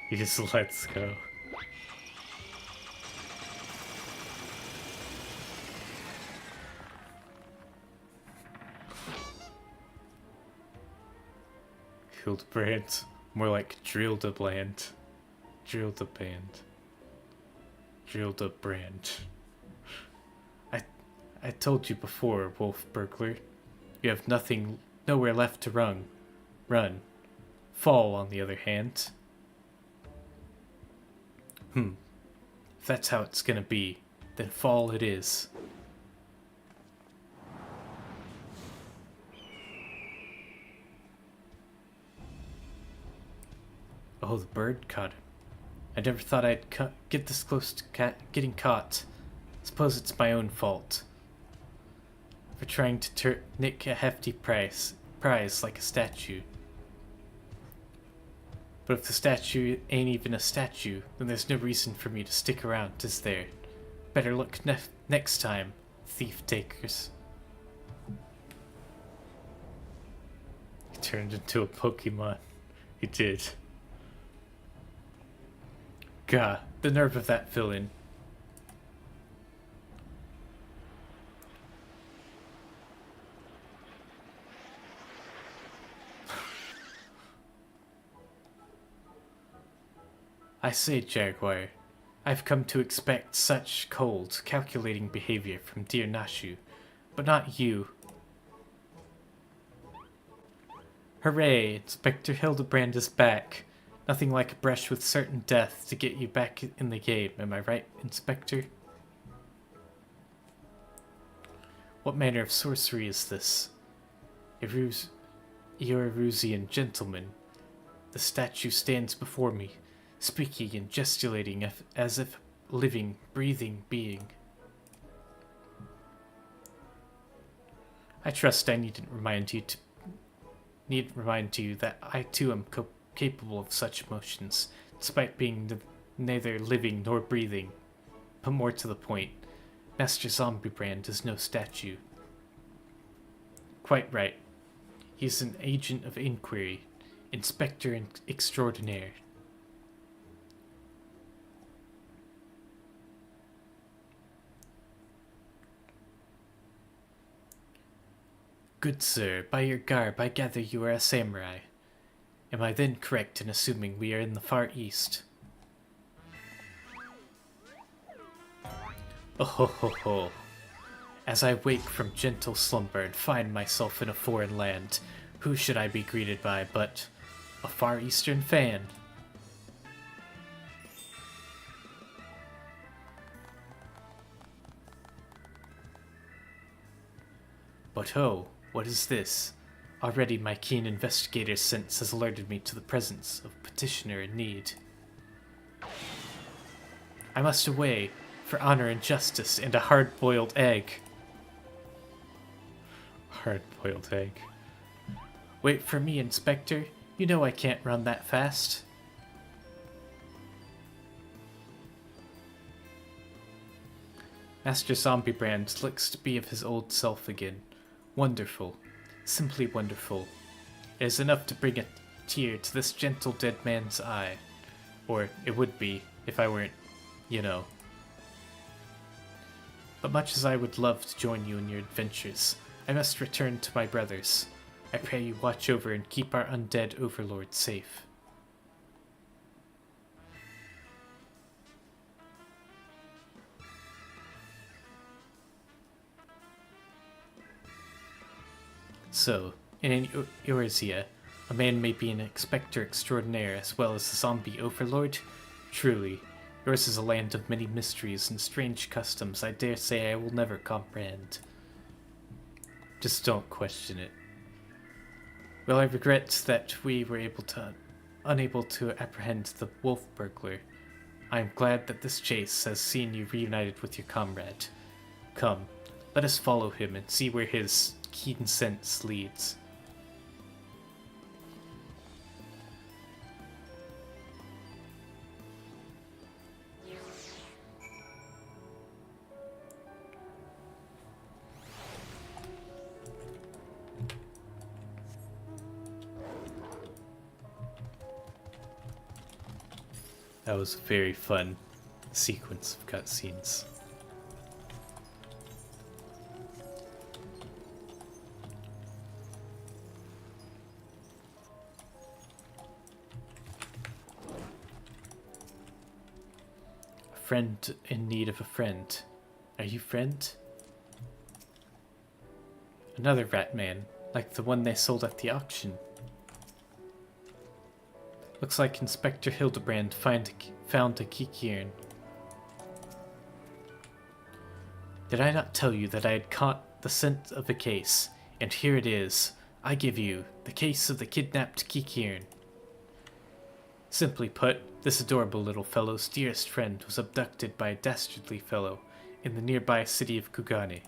He just lets go. Hildibrand. More like Hildibrand. Hildibrand. Hildibrand. I told you before, wolf burglar. You have nowhere left to run. Fall, on the other hand. If that's how it's gonna be, then fall it is. Oh, the bird caught him. I never thought I'd get this close to getting caught. Suppose it's my own fault. For trying to nick a hefty prize like a statue. But if the statue ain't even a statue, then there's no reason for me to stick around, is there? Better look next time, thief takers. He turned into a Pokemon. He did. God, the nerve of that villain. I say, Jaguar, I've come to expect such cold, calculating behavior from dear Nashu, but not you. Hooray! Inspector Hildibrand is back. Nothing like a brush with certain death to get you back in the game, am I right, Inspector? What manner of sorcery is this? You're a Rusian gentleman. The statue stands before me, speaking and gesticulating as if a living, breathing being. I trust I needn't remind you that I too am capable of such emotions, despite being neither living nor breathing. But more to the point, Master Zombiebrand is no statue. Quite right. He's an agent of inquiry, inspector extraordinaire. Good sir, by your garb I gather you are a samurai. Am I then correct in assuming we are in the Far East? Oh ho ho ho. As I wake from gentle slumber and find myself in a foreign land, who should I be greeted by but a Far Eastern fan? But ho, what is this? Already my keen investigator's sense has alerted me to the presence of a petitioner in need. I must away for honor and justice and a hard-boiled egg. Hard-boiled egg. Wait for me, Inspector. You know I can't run that fast. Master Zombiebrand looks to be of his old self again. Wonderful. Simply wonderful. It is enough to bring a tear to this gentle dead man's eye. Or it would be, if I weren't, you know. But much as I would love to join you in your adventures, I must return to my brothers. I pray you watch over and keep our undead overlord safe. So, in Eorzea, a man may be an inspector extraordinaire as well as a zombie overlord? Truly, Yours is a land of many mysteries and strange customs I dare say I will never comprehend. Just don't question it. Well, I regret that we were unable to apprehend the wolf burglar. I am glad that this chase has seen you reunited with your comrade. Come, let us follow him and see where his keen sense leads. That was a very fun sequence of cutscenes. A friend in need of a friend. Are you friend? Another rat man, like the one they sold at the auction. Looks like Inspector Hildibrand found a keycairn. Did I not tell you that I had caught the scent of a case? And here it is. I give you the case of the kidnapped keycairn. Simply put, this adorable little fellow's dearest friend was abducted by a dastardly fellow in the nearby city of Kugane.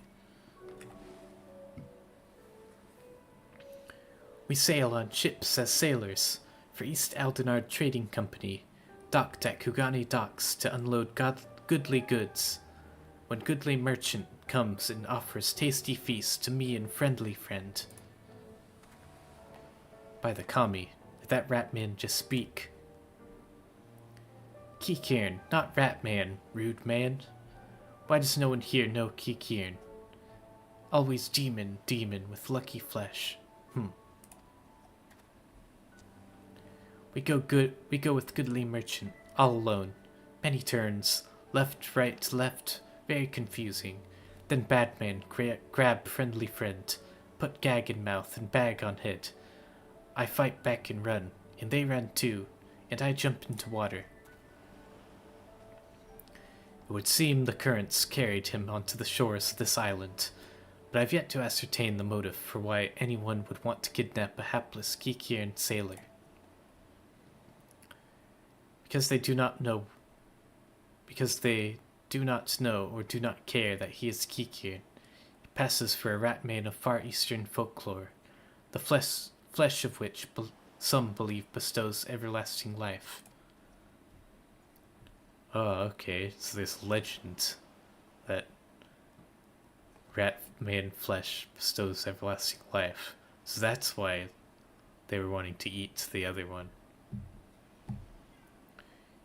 We sail on ships as sailors for East Aldenard Trading Company, docked at Kugane docks to unload goodly goods. When goodly merchant comes and offers tasty feasts to me and friendly friend. By the kami, did that rat man just speak? Keycairn, not rat man, rude man. Why does no one here know keycairn? Always demon with lucky flesh. We go with goodly merchant, all alone. Many turns, left, right, left, very confusing. Then bad man grab friendly friend, put gag in mouth and bag on head. I fight back and run, and they run too, and I jump into water. It would seem the currents carried him onto the shores of this island, but I've yet to ascertain the motive for why anyone would want to kidnap a hapless keycairn sailor. Because they do not know or do not care that he is keycairn. He passes for a rat man of far eastern folklore, the flesh of which some believe bestows everlasting life. Oh, okay, so there's legend that rat man flesh bestows everlasting life. So that's why they were wanting to eat the other one.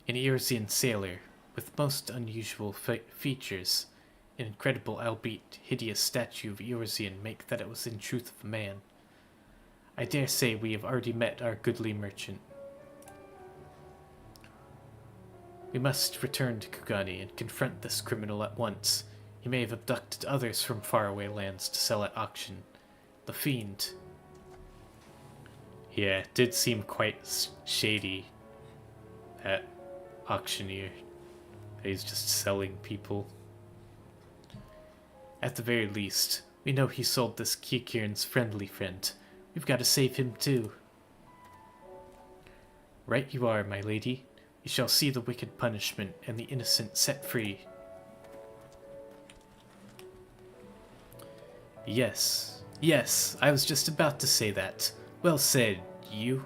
An Eorzean sailor, with most unusual features, an incredible albeit hideous statue of Eorzean make that it was in truth of a man. I dare say we have already met our goodly merchant. We must return to Kugane and confront this criminal at once. He may have abducted others from faraway lands to sell at auction. The fiend. Yeah, it did seem quite shady, that auctioneer. He's just selling people. At the very least, we know he sold this keycairn's friendly friend. We've got to save him too. Right you are, my lady. You shall see the wicked punishment and the innocent set free. Yes, I was just about to say that. Well said, you.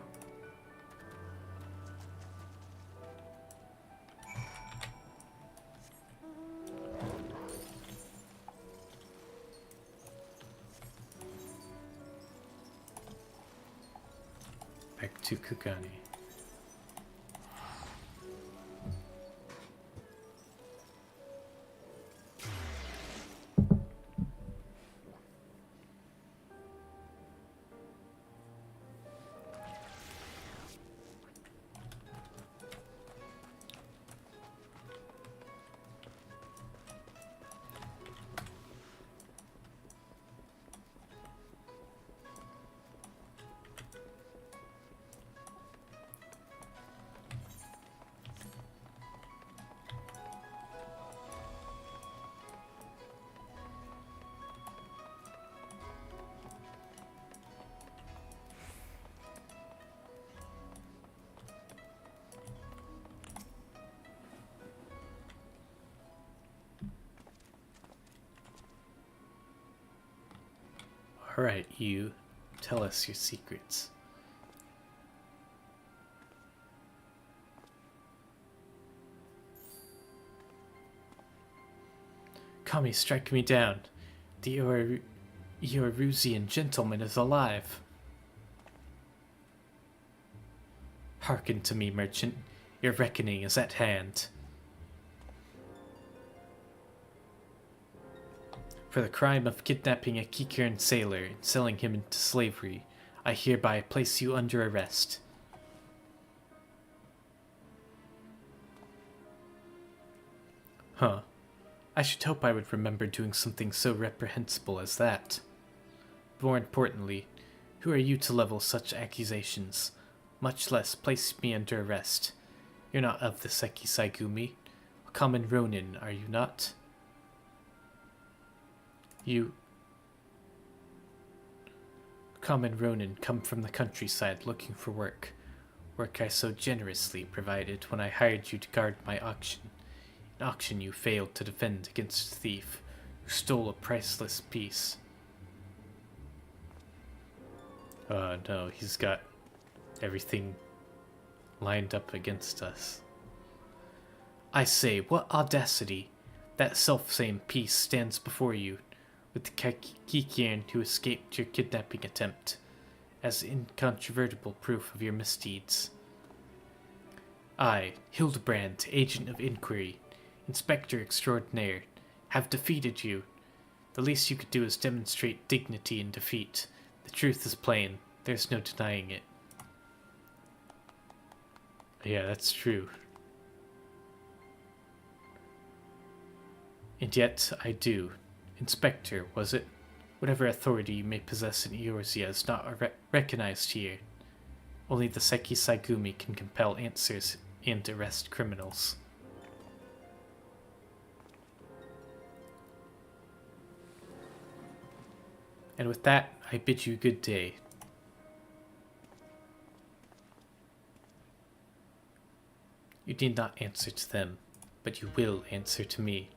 Back to Kugane. Alright, you. Tell us your secrets. Kami, strike me down. The Eorusian gentleman is alive. Hearken to me, merchant. Your reckoning is at hand. For the crime of kidnapping a Kikern sailor and selling him into slavery, I hereby place you under arrest. Huh. I should hope I would remember doing something so reprehensible as that. More importantly, who are you to level such accusations, much less place me under arrest? You're not of the Seki Saigumi, a common Ronin, are you not? You... Common Ronin come from the countryside looking for work. Work I so generously provided when I hired you to guard my auction. An auction you failed to defend against a thief who stole a priceless piece. Oh no, he's got everything lined up against us. I say, what audacity! That self-same piece stands before you, with the Kikern who escaped your kidnapping attempt, as incontrovertible proof of your misdeeds. I, Hildibrand, Agent of Inquiry, Inspector Extraordinaire, have defeated you. The least you could do is demonstrate dignity in defeat. The truth is plain. There's no denying it. Yeah, that's true. And yet, I do. Inspector, was it? Whatever authority you may possess in Eorzea is not recognized here. Only the Seki Saigumi can compel answers and arrest criminals. And with that, I bid you good day. You need not answer to them, but you will answer to me.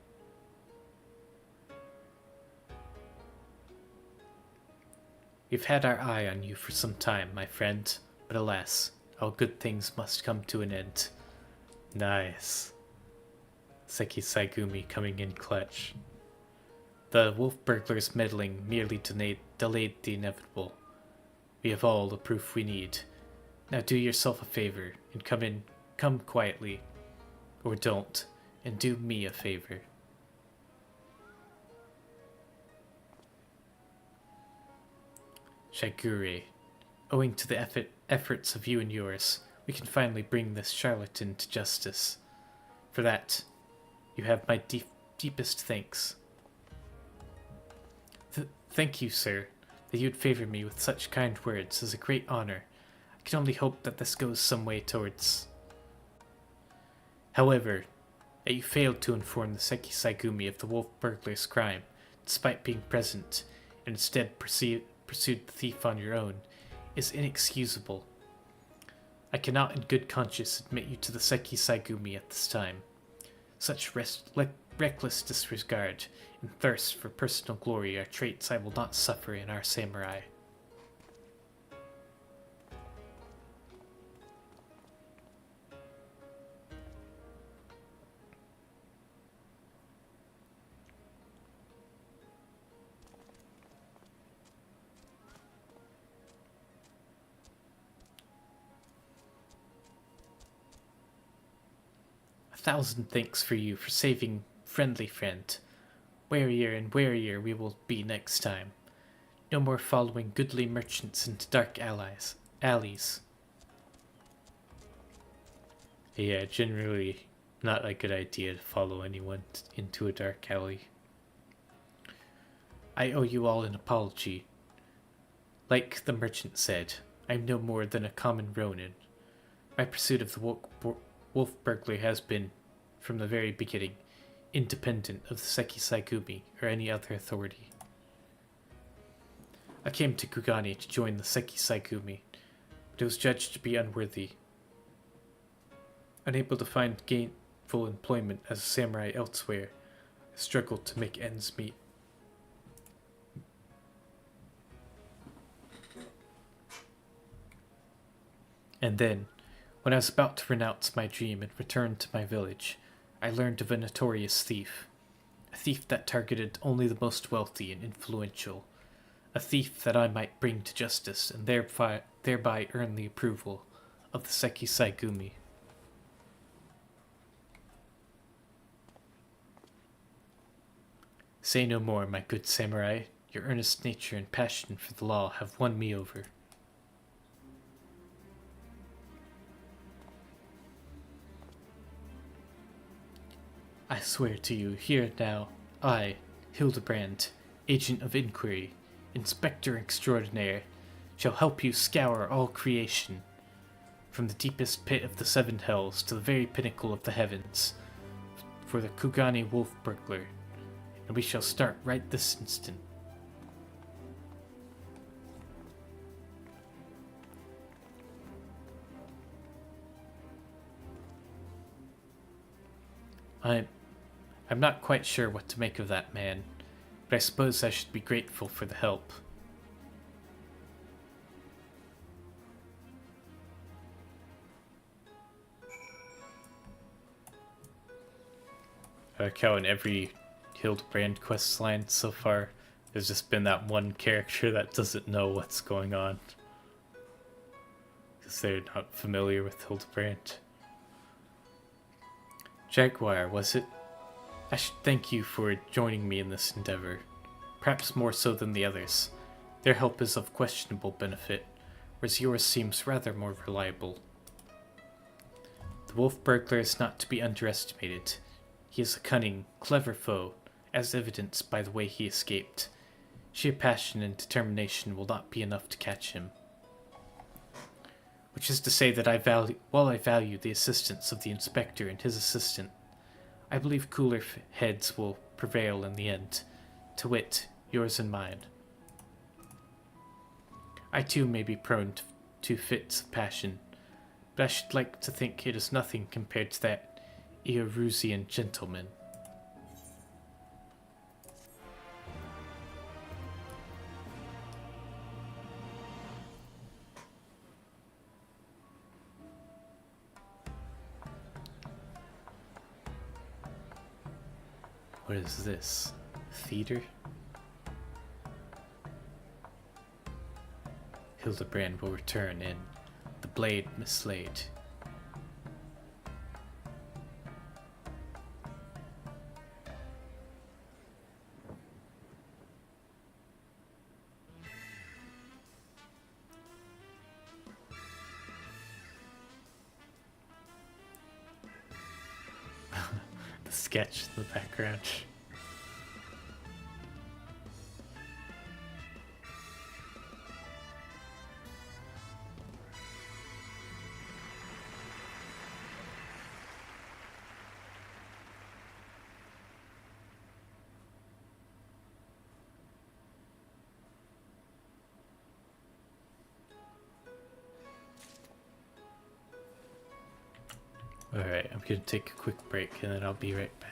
We've had our eye on you for some time, my friend, but alas, all good things must come to an end. Nice. Seki Saigumi coming in clutch. The wolf burglar's meddling merely delayed the inevitable. We have all the proof we need. Now do yourself a favor and come quietly. Or don't, and do me a favor. Shagure, owing to the efforts of you and yours, we can finally bring this charlatan to justice. For that, you have my deepest thanks. Thank you, sir. That you'd favor me with such kind words is a great honor. I can only hope that this goes some way towards... However, that you failed to inform the Seki Saigumi of the wolf burglar's crime, despite being present, and instead pursued the thief on your own, is inexcusable. I cannot in good conscience admit you to the Seki Saigumi at this time. Such reckless disregard and thirst for personal glory are traits I will not suffer in our samurai. A thousand thanks for you for saving friendly friend. Warier and warier we will be next time. No more following goodly merchants into dark alleys. Yeah, generally not a good idea to follow anyone into a dark alley. I owe you all an apology. Like the merchant said, I'm no more than a common Ronin. My pursuit of the wolf burglar has been, from the very beginning, independent of the Seki Saigumi or any other authority. I came to Kugane to join the Seki Saigumi, but it was judged to be unworthy. Unable to find gainful employment as a samurai elsewhere, I struggled to make ends meet. And then, when I was about to renounce my dream and return to my village, I learned of a notorious thief. A thief that targeted only the most wealthy and influential. A thief that I might bring to justice and thereby earn the approval of the Seki Saigumi. Say no more, my good samurai. Your earnest nature and passion for the law have won me over. I swear to you, here and now, I, Hildibrand, Agent of Inquiry, Inspector Extraordinaire, shall help you scour all creation, from the deepest pit of the seven hells to the very pinnacle of the heavens, for the Kugani wolf burglar, and we shall start right this instant. I'm not quite sure what to make of that man, but I suppose I should be grateful for the help. I like how in every Hildibrand questline so far, there's just been that one character that doesn't know what's going on. Because they're not familiar with Hildibrand. Jaguar, was it? I should thank you for joining me in this endeavor, perhaps more so than the others. Their help is of questionable benefit, whereas yours seems rather more reliable. The wolf burglar is not to be underestimated. He is a cunning, clever foe, as evidenced by the way he escaped. Sheer passion and determination will not be enough to catch him. Which is to say that while I value the assistance of the inspector and his assistant, I believe cooler heads will prevail in the end, to wit, yours and mine. I too may be prone to fits of passion, but I should like to think it is nothing compared to that Eorusian gentleman. What is this? Theater? Hildibrand will return in The Blade Mislaid. The sketch in the background. Alright, I'm gonna take a quick break and then I'll be right back.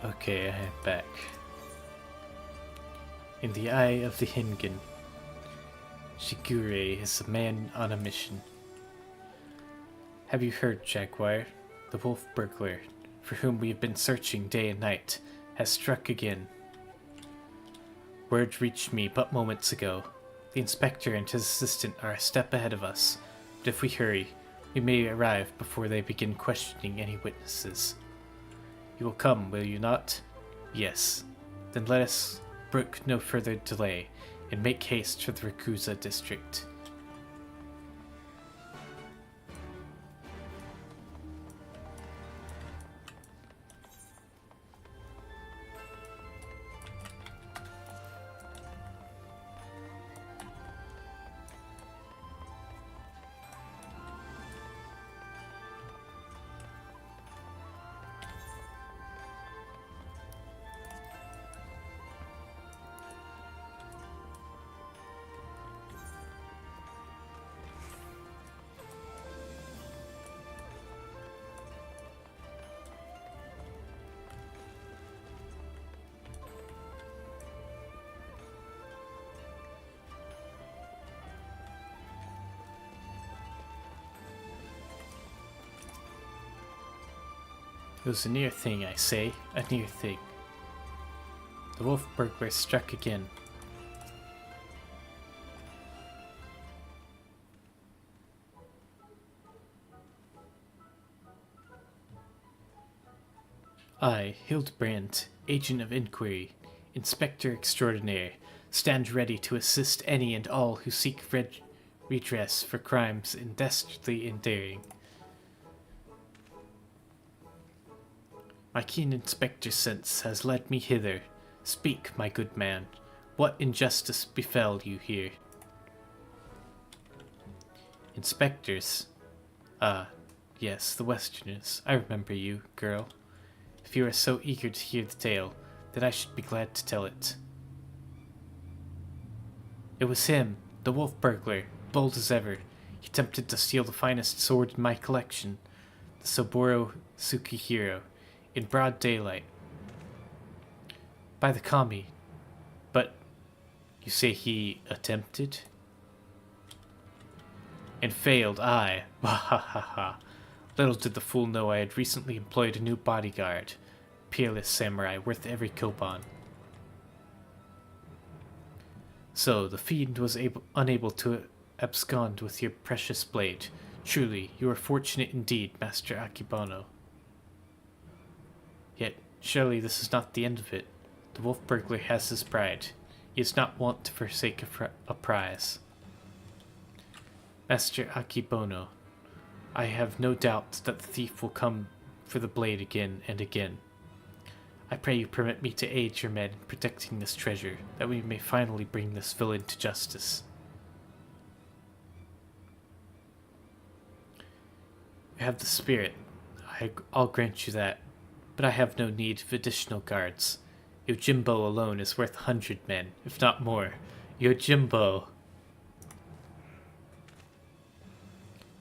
Okay, I am back. In the eye of the Hingen, Shigure is a man on a mission. Have you heard, Jaguar? The wolf burglar, for whom we have been searching day and night, has struck again. Word reached me but moments ago. The inspector and his assistant are a step ahead of us, but if we hurry, we may arrive before they begin questioning any witnesses. You will come, will you not? Yes. Then let us brook no further delay and make haste for the Rakuza district. It was a near thing, I say, a near thing. The wolf burglar struck again. I, Hildibrand, Agent of Inquiry, Inspector Extraordinaire, stand ready to assist any and all who seek redress for crimes dastardly and daring. My keen inspector sense has led me hither. Speak, my good man. What injustice befell you here? Inspectors? Ah, yes, the Westerners. I remember you, girl. If you are so eager to hear the tale, then I should be glad to tell it. It was him, the wolf burglar, bold as ever. He attempted to steal the finest sword in my collection, the Soboro Tsukihiro, in broad daylight. By the kami. But you say he attempted? And failed, aye. Ha. Little did the fool know I had recently employed a new bodyguard. Peerless samurai worth every koban. So, the fiend was unable to abscond with your precious blade. Truly, you are fortunate indeed, Master Akebono. Yet, surely this is not the end of it. The wolf burglar has his pride. He is not wont to forsake a prize. Master Akebono, I have no doubt that the thief will come for the blade again and again. I pray you permit me to aid your men in protecting this treasure, that we may finally bring this villain to justice. You have the spirit. I'll grant you that. But I have no need of additional guards. Yojimbo alone is worth 100 men, if not more. Yojimbo!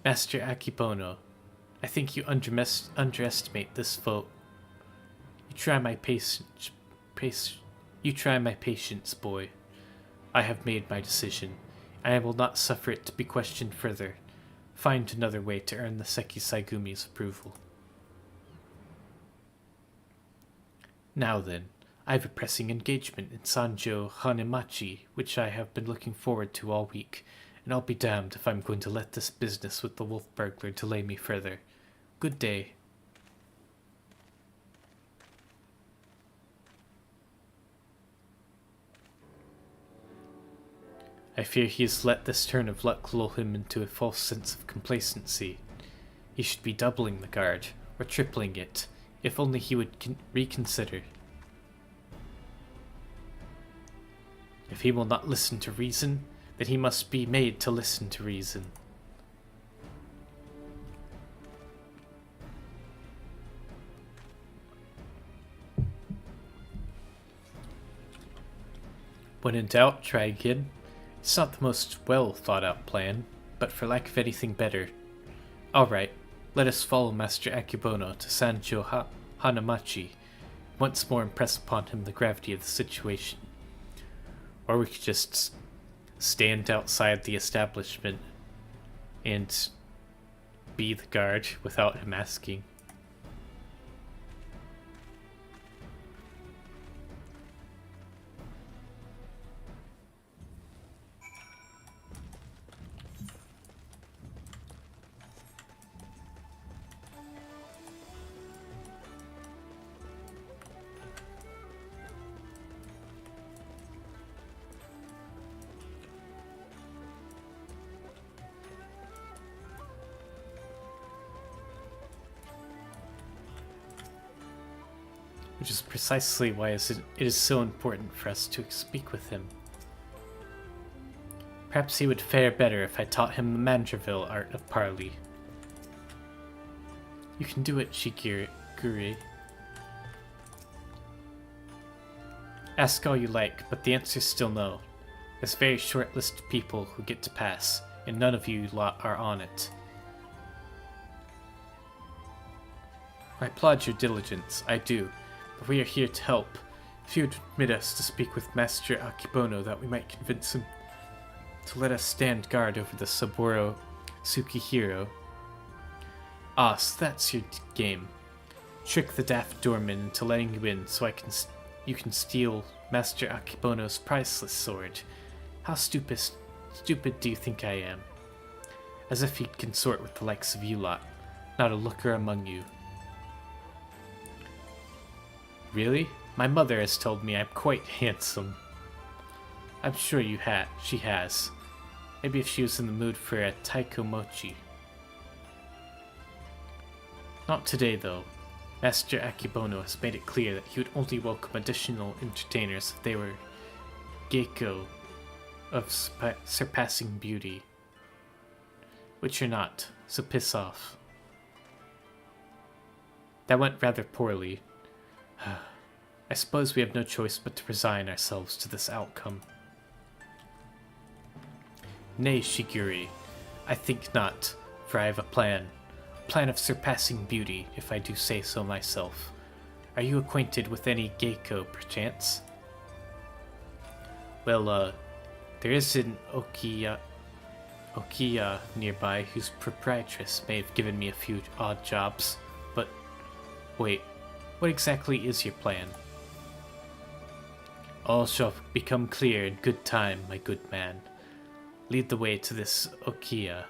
Master Akebono, I think you underestimate this foe. You try my patience, boy. I have made my decision. I will not suffer it to be questioned further. Find another way to earn the Seki Saigumi's approval. Now then, I have a pressing engagement in Sanjo Hanemachi, which I have been looking forward to all week, and I'll be damned if I'm going to let this business with the wolf burglar delay me further. Good day. I fear he has let this turn of luck lull him into a false sense of complacency. He should be doubling the guard, or tripling it, if only he would reconsider. If he will not listen to reason, then he must be made to listen to reason. When in doubt, try again. It's not the most well thought out plan, but for lack of anything better. Alright, let us follow Master Akebono to Sanjo Hanemachi. once more impress upon him the gravity of the situation. Or we could just stand outside the establishment and be the guard without him asking. Which is precisely why it is so important for us to speak with him. Perhaps he would fare better if I taught him the Manderville art of parley. You can do it, Shigure. Ask all you like, but the answer's still no. There's a very short list of people who get to pass, and none of you lot are on it. I applaud your diligence, I do. But we are here to help. If you would permit us to speak with Master Akibono, that we might convince him to let us stand guard over the Saburo Tsukihiro. Ah, so that's your game. Trick the daft doorman into letting you in so you can steal Master Akibono's priceless sword. How stupid do you think I am? As if he'd consort with the likes of you lot, not a looker among you. Really? My mother has told me I'm quite handsome. I'm sure she has. Maybe if she was in the mood for a taiko mochi. Not today, though. Master Akibono has made it clear that he would only welcome additional entertainers if they were geiko of surpassing beauty. Which you're not, so piss off. That went rather poorly. I suppose we have no choice but to resign ourselves to this outcome. Nay, Shigure, I think not, for I have a plan. A plan of surpassing beauty, if I do say so myself. Are you acquainted with any geiko, perchance? Well, there is an Okiya nearby whose proprietress may have given me a few odd jobs, but wait. What exactly is your plan? All shall become clear in good time, my good man. Lead the way to this Okiya.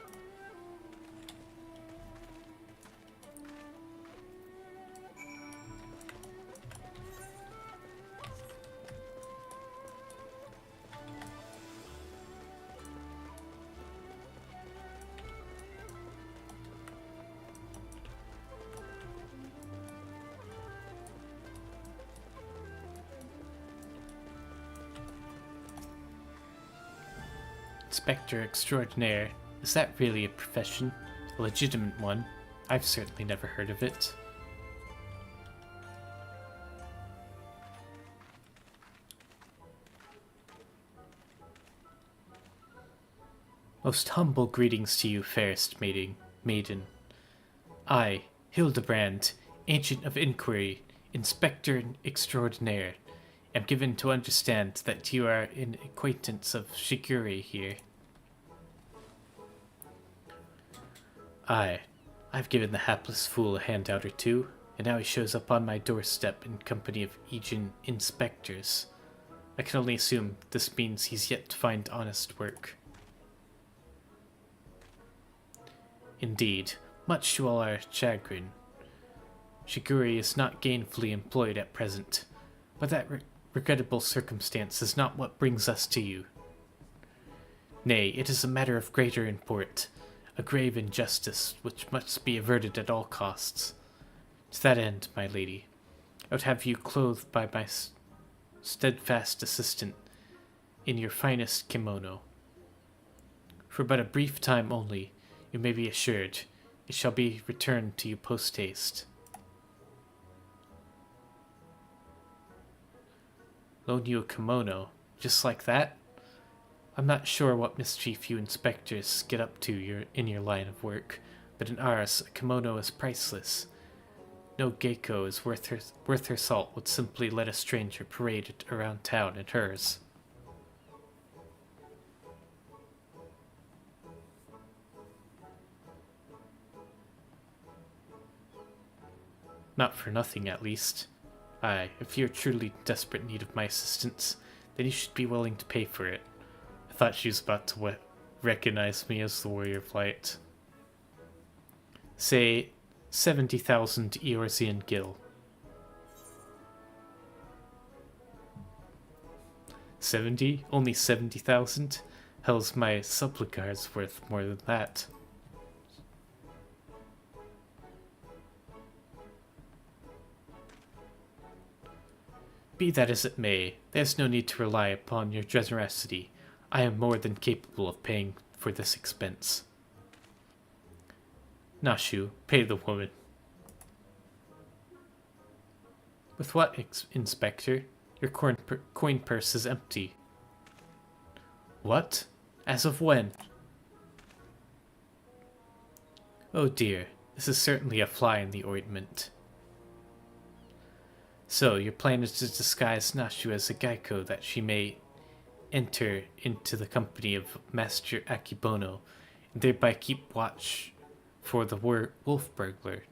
Inspector Extraordinaire, is that really a profession? A legitimate one? I've certainly never heard of it. Most humble greetings to you, fairest maiden. I, Hildibrand, Agent of Inquiry, Inspector Extraordinaire, am given to understand that you are an acquaintance of Shigure here. I've given the hapless fool a handout or two, and now he shows up on my doorstep in company of Ijin inspectors. I can only assume this means he's yet to find honest work. Indeed, much to all our chagrin. Shigure is not gainfully employed at present, but that regrettable circumstance is not what brings us to you. Nay, it is a matter of greater import, a grave injustice which must be averted at all costs. To that end, my lady, I would have you clothed by my steadfast assistant in your finest kimono. For but a brief time only, you may be assured, it shall be returned to you post-haste. Loan you a kimono, just like that? I'm not sure what mischief you inspectors get up to in your line of work, but in ours, a kimono is priceless. No Geiko is worth her salt would simply let a stranger parade it around town in hers. Not for nothing, at least. Aye, if you're truly in desperate need of my assistance, then you should be willing to pay for it. I thought she was about to recognize me as the Warrior of Light. Say, 70,000 Eorzean gil. 70? Only 70,000? Hell's my Supplicar's worth more than that. Be that as it may, there's no need to rely upon your generosity. I am more than capable of paying for this expense. Nashu, pay the woman. With what, Inspector? Your coin purse is empty. What? As of when? Oh dear, this is certainly a fly in the ointment. So, your plan is to disguise Nashu as a Geiko that she may enter into the company of Master Akibono, and thereby keep watch for the wolf burglar.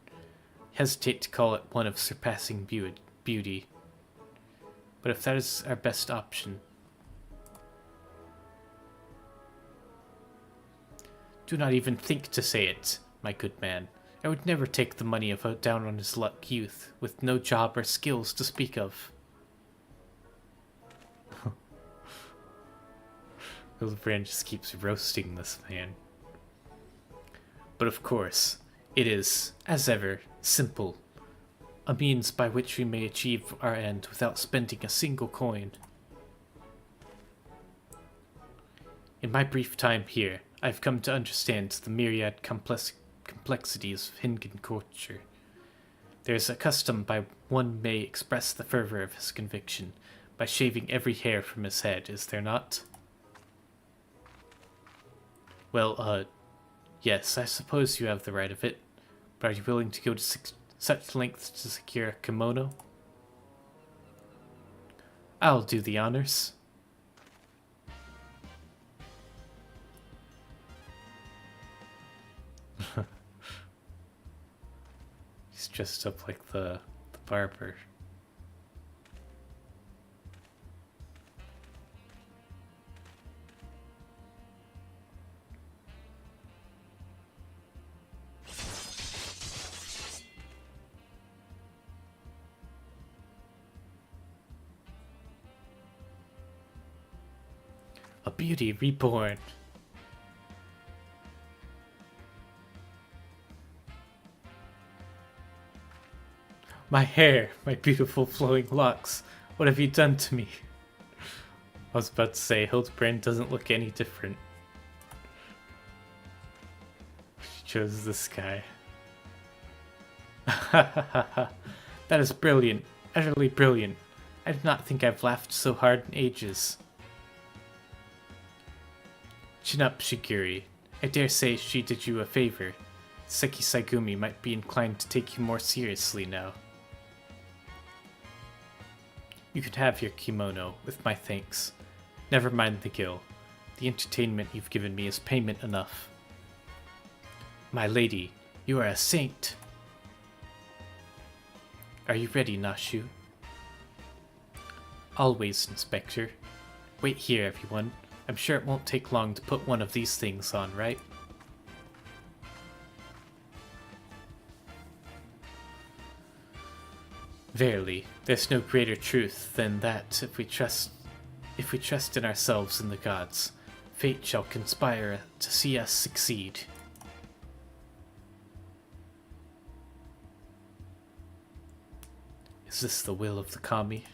Hesitate to call it one of surpassing beauty. But if that is our best option, do not even think to say it, my good man. I would never take the money of a down-on-his-luck youth with no job or skills to speak of. Hildibrand just keeps roasting this man. But of course, it is, as ever, simple. A means by which we may achieve our end without spending a single coin. In my brief time here, I've come to understand the myriad complexities of Hingan culture. There is a custom by one may express the fervor of his conviction by shaving every hair from his head, is there not? Well, yes, I suppose you have the right of it, but are you willing to go to such lengths to secure a kimono? I'll do the honors. He's dressed up like the barber. A beauty reborn. My hair, my beautiful flowing locks, what have you done to me? I was about to say, Hildibrand doesn't look any different. She chose this guy. That is brilliant, utterly brilliant. I do not think I've laughed so hard in ages. Chin up, Shiguri. I dare say she did you a favor. Seki Saigumi might be inclined to take you more seriously now. You can have your kimono, with my thanks. Never mind the gil. The entertainment you've given me is payment enough. My lady, you are a saint. Are you ready, Nashu? Always, Inspector. Wait here, everyone. I'm sure it won't take long to put one of these things on, right? Verily, there's no greater truth than that if we trust in ourselves and the gods, fate shall conspire to see us succeed. Is this the will of the kami?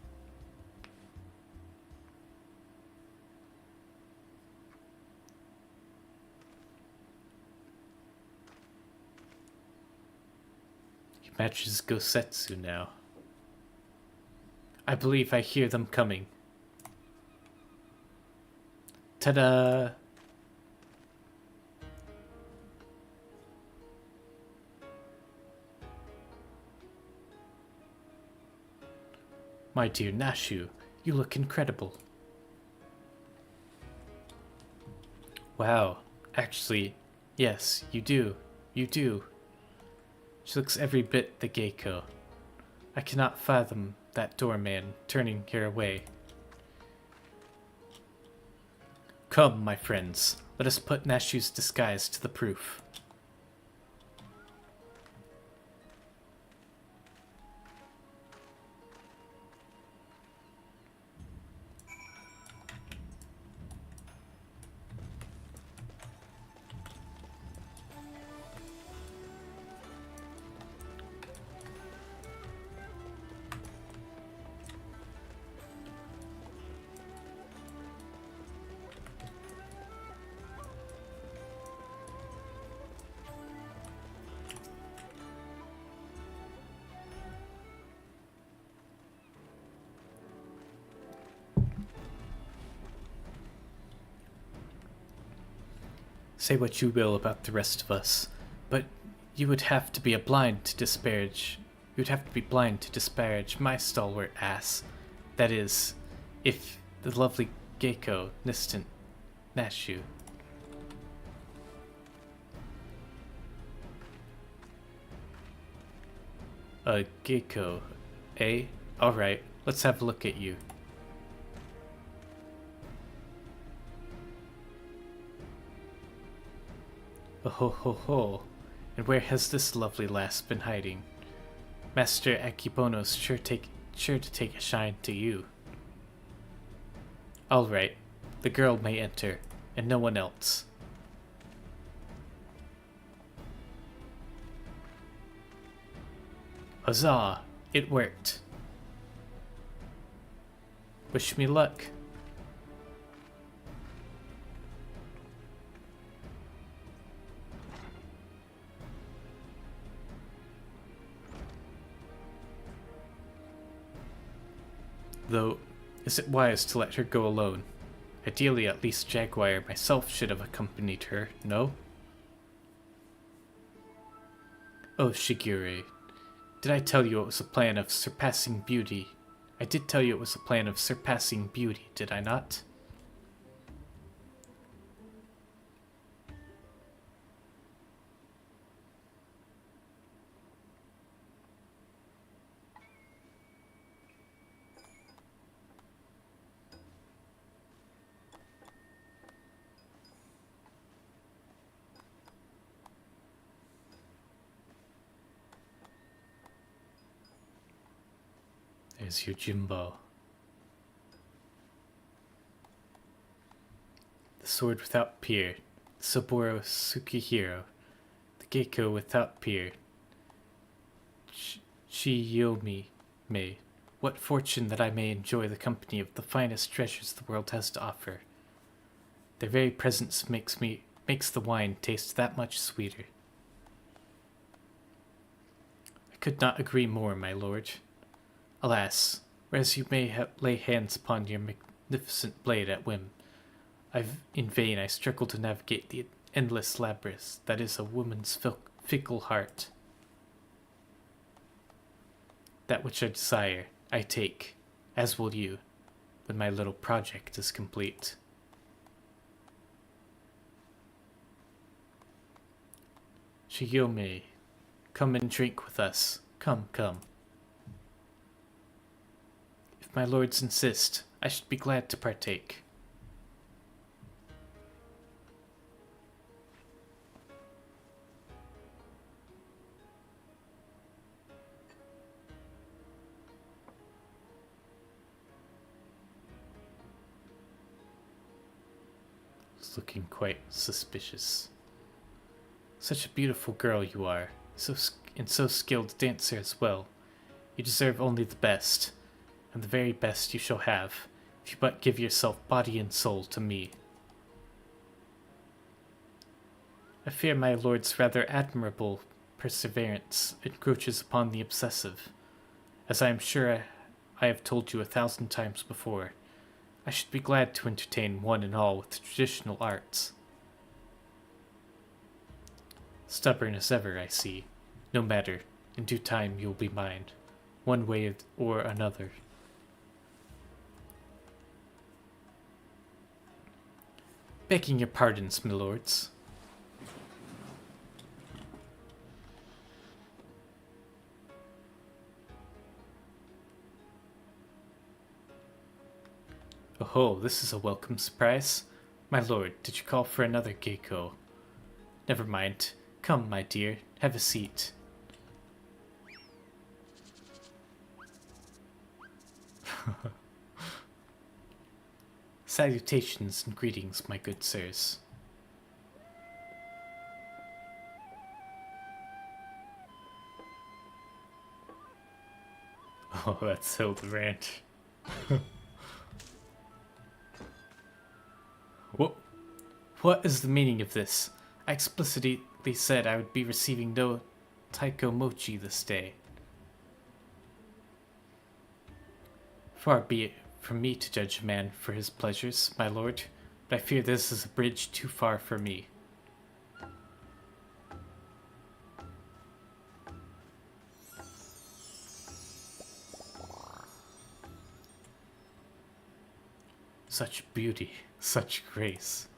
He matches Gosetsu now. I believe I hear them coming. Ta-da! My dear Nashu, you look incredible. Wow, actually, yes, you do. You do. She looks every bit the Geiko. I cannot fathom that doorman turning her away. Come, my friends, let us put Nashu's disguise to the proof. Say what you will about the rest of us, but you would have to be blind to disparage. You would have to be blind to disparage my stalwart ass. That is, if the lovely Geiko Nistant Nashu. Geiko, eh? Alright, let's have a look at you. Oh ho ho ho, and where has this lovely lass been hiding? Master Akibono's sure to take a shine to you. Alright, the girl may enter, and no one else. Huzzah! It worked. Wish me luck. Though, is it wise to let her go alone? Ideally, at least Jaguar myself should have accompanied her, no? Oh, Shigure, did I tell you it was a plan of surpassing beauty? I did tell you it was a plan of surpassing beauty, did I not? There's your Jimbo. The sword without peer, the Saburo Tsukihiro, the Geiko without peer. Chiyomi Mei. What fortune that I may enjoy the company of the finest treasures the world has to offer. Their very presence makes the wine taste that much sweeter. I could not agree more, my lord. Alas, whereas you may lay hands upon your magnificent blade at whim, in vain I struggle to navigate the endless labyrinth that is a woman's fickle heart. That which I desire, I take, as will you, when my little project is complete. Shiyome, come and drink with us. Come, come. If my lords insist, I should be glad to partake. It's looking quite suspicious. Such a beautiful girl you are, so skilled dancer as well. You deserve only the best, and the very best you shall have, if you but give yourself body and soul to me. I fear my lord's rather admirable perseverance encroaches upon the obsessive. As I am sure I have told you 1,000 times before, I should be glad to entertain one and all with traditional arts. Stubborn as ever, I see. No matter, in due time you will be mine, one way or another. Begging your pardons, my lords. Oh, this is a welcome surprise. My lord, did you call for another geiko? Never mind. Come, my dear, have a seat. Salutations and greetings, my good sirs. Oh, that's Hildibrand. What is the meaning of this? I explicitly said I would be receiving no taiko mochi this day. Far be it from me to judge a man for his pleasures, my lord, but I fear this is a bridge too far for me. Such beauty, such grace.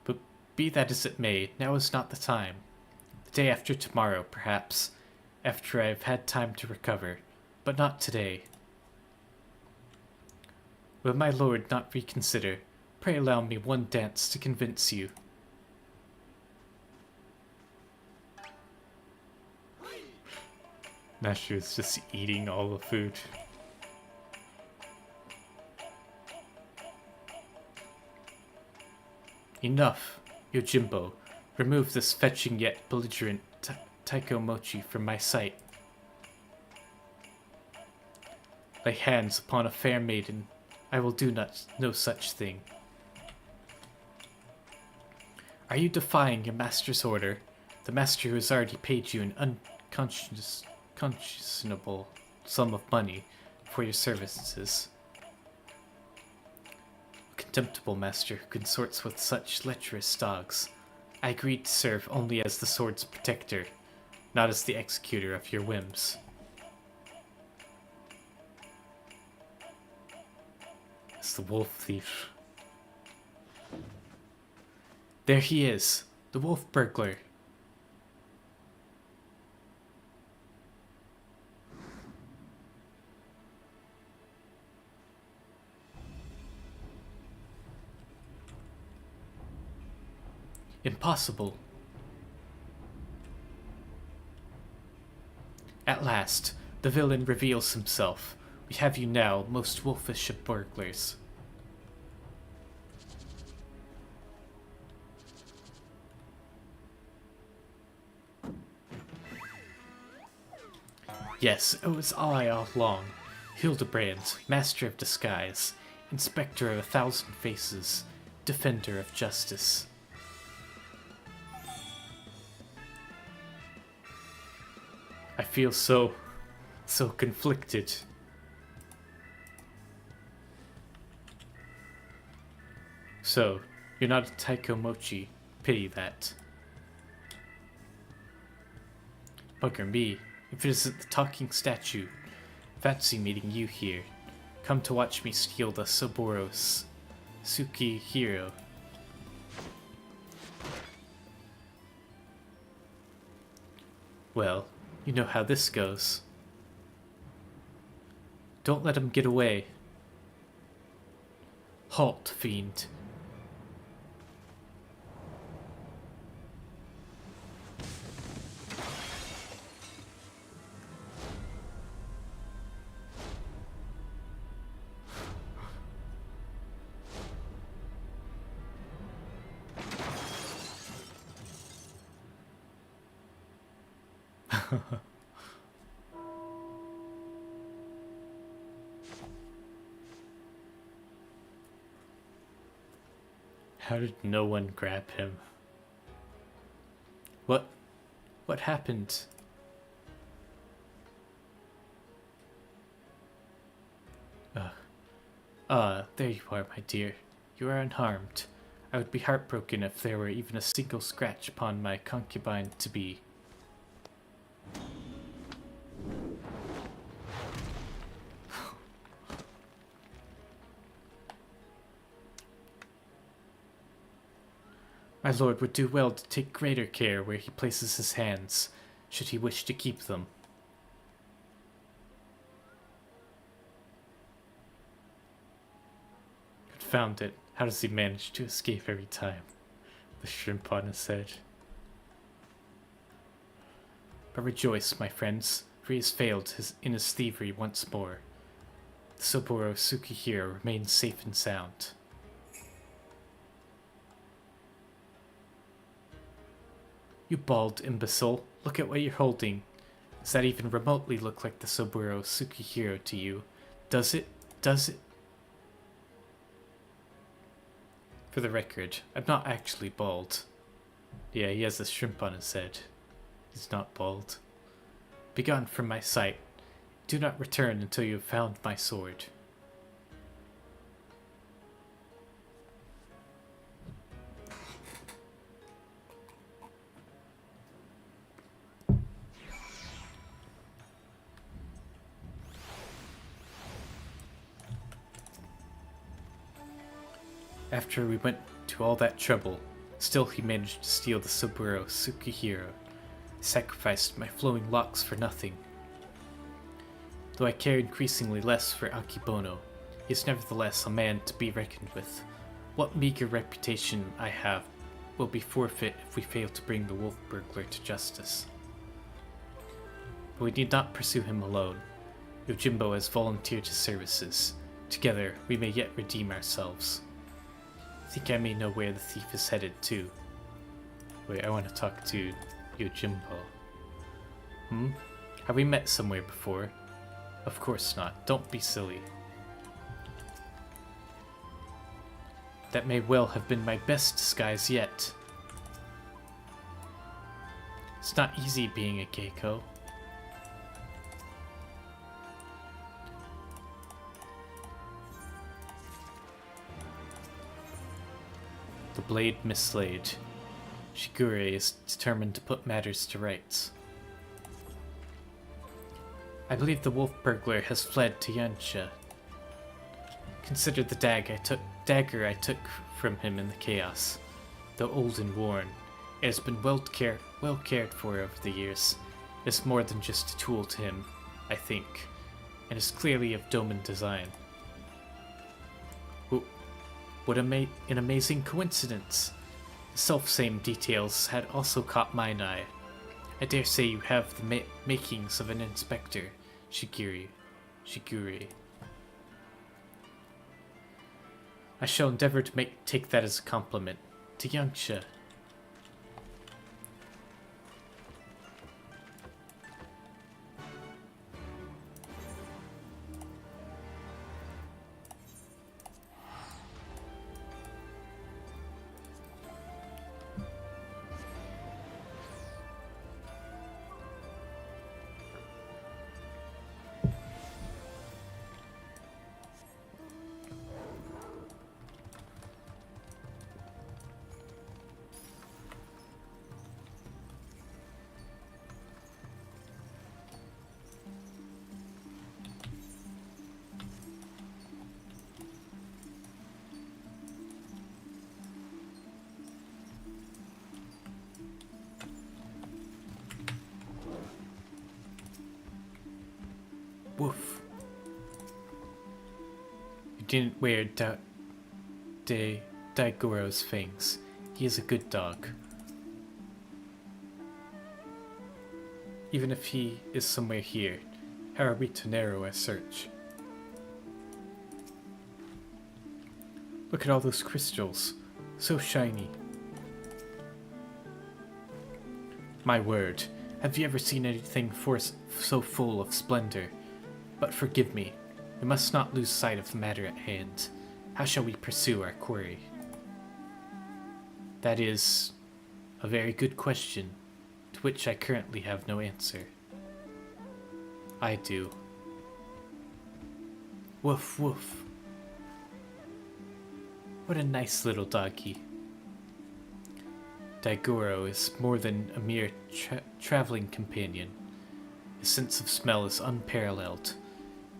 But be that as it may, now is not the time. The day after tomorrow, perhaps, after I have had time to recover, but not today. Will my lord not reconsider? Pray allow me one dance to convince you. Now she was just eating all the food. Enough, Yojimbo. Remove this fetching yet belligerent taiko mochi from my sight. Lay hands upon a fair maiden. I will do no such thing. Are you defying your master's order? The master who has already paid you an unconscionable sum of money for your services. Contemptible master who consorts with such lecherous dogs. I agreed to serve only as the sword's protector, not as the executor of your whims. It's the wolf thief. There he is, the wolf burglar. Impossible. At last, the villain reveals himself. We have you now, most wolfish of burglars. Yes, it was I all along. Hildibrand, master of disguise, inspector of 1,000 faces, defender of justice. I feel so conflicted. So, you're not a taiko mochi. Pity that. Bugger me, if it isn't the talking statue. Fancy meeting you here. Come to watch me steal the Soboros Suki hero. Well, you know how this goes. Don't let him get away. Halt, fiend. How did no one grab him? What happened? There you are, my dear. You are unharmed. I would be heartbroken if there were even a single scratch upon my concubine-to-be. My lord would do well to take greater care where he places his hands, should he wish to keep them. Confound it, how does he manage to escape every time? The shrimp on his head. But rejoice, my friends, for he has failed in his thievery once more. The Soboro Tsukihiro remains safe and sound. You bald imbecile, look at what you're holding. Does that even remotely look like the Soboro Tsukihiro to you? Does it? Does it? For the record, I'm not actually bald. Yeah, he has a shrimp on his head. He's not bald. Begone from my sight. Do not return until you have found my sword. After we went to all that trouble, still he managed to steal the Soboro Tsukihiro. I sacrificed my flowing locks for nothing. Though I care increasingly less for Akibono, he is nevertheless a man to be reckoned with. What meager reputation I have will be forfeit if we fail to bring the wolf burglar to justice. But we need not pursue him alone. Yojimbo has volunteered his services. Together, we may yet redeem ourselves. I think I may know where the thief is headed to. Wait, I want to talk to Yojimbo. Have we met somewhere before? Of course not. Don't be silly. That may well have been my best disguise yet. It's not easy being a geiko. The blade mislaid. Shigure is determined to put matters to rights. I believe the wolf burglar has fled to Yansha. Consider the dagger I took from him in the chaos. Though old and worn, it has been well cared for over the years. It's more than just a tool to him, I think, and is clearly of Doman design. What an amazing coincidence! The self-same details had also caught mine eye. I dare say you have the makings of an inspector, Shigure. I shall endeavor to take that as a compliment. To Yangsha. Woof. You didn't wear Daigoro's fangs. He is a good dog. Even if he is somewhere here, how are we to narrow our search? Look at all those crystals. So shiny. My word, have you ever seen anything so full of splendor? But forgive me, we must not lose sight of the matter at hand. How shall we pursue our quarry? That is a very good question, to which I currently have no answer. I do. Woof woof. What a nice little doggy. Daigoro is more than a mere traveling companion. His sense of smell is unparalleled.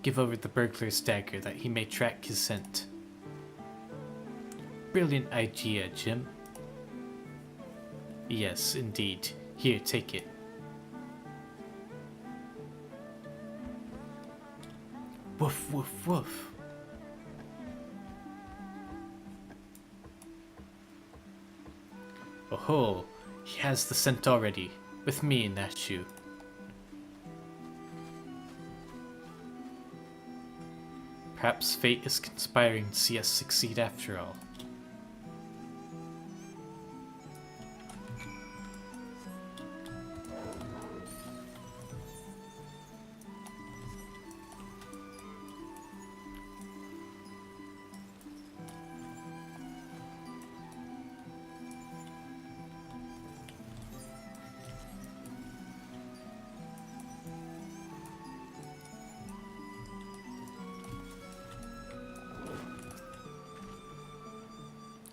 Give over the burglar's dagger that he may track his scent. Brilliant idea, Jim. Yes, indeed. Here, take it. Woof, woof, woof. Oh, he has the scent already. With me, Nachu. Perhaps fate is conspiring to see us succeed after all.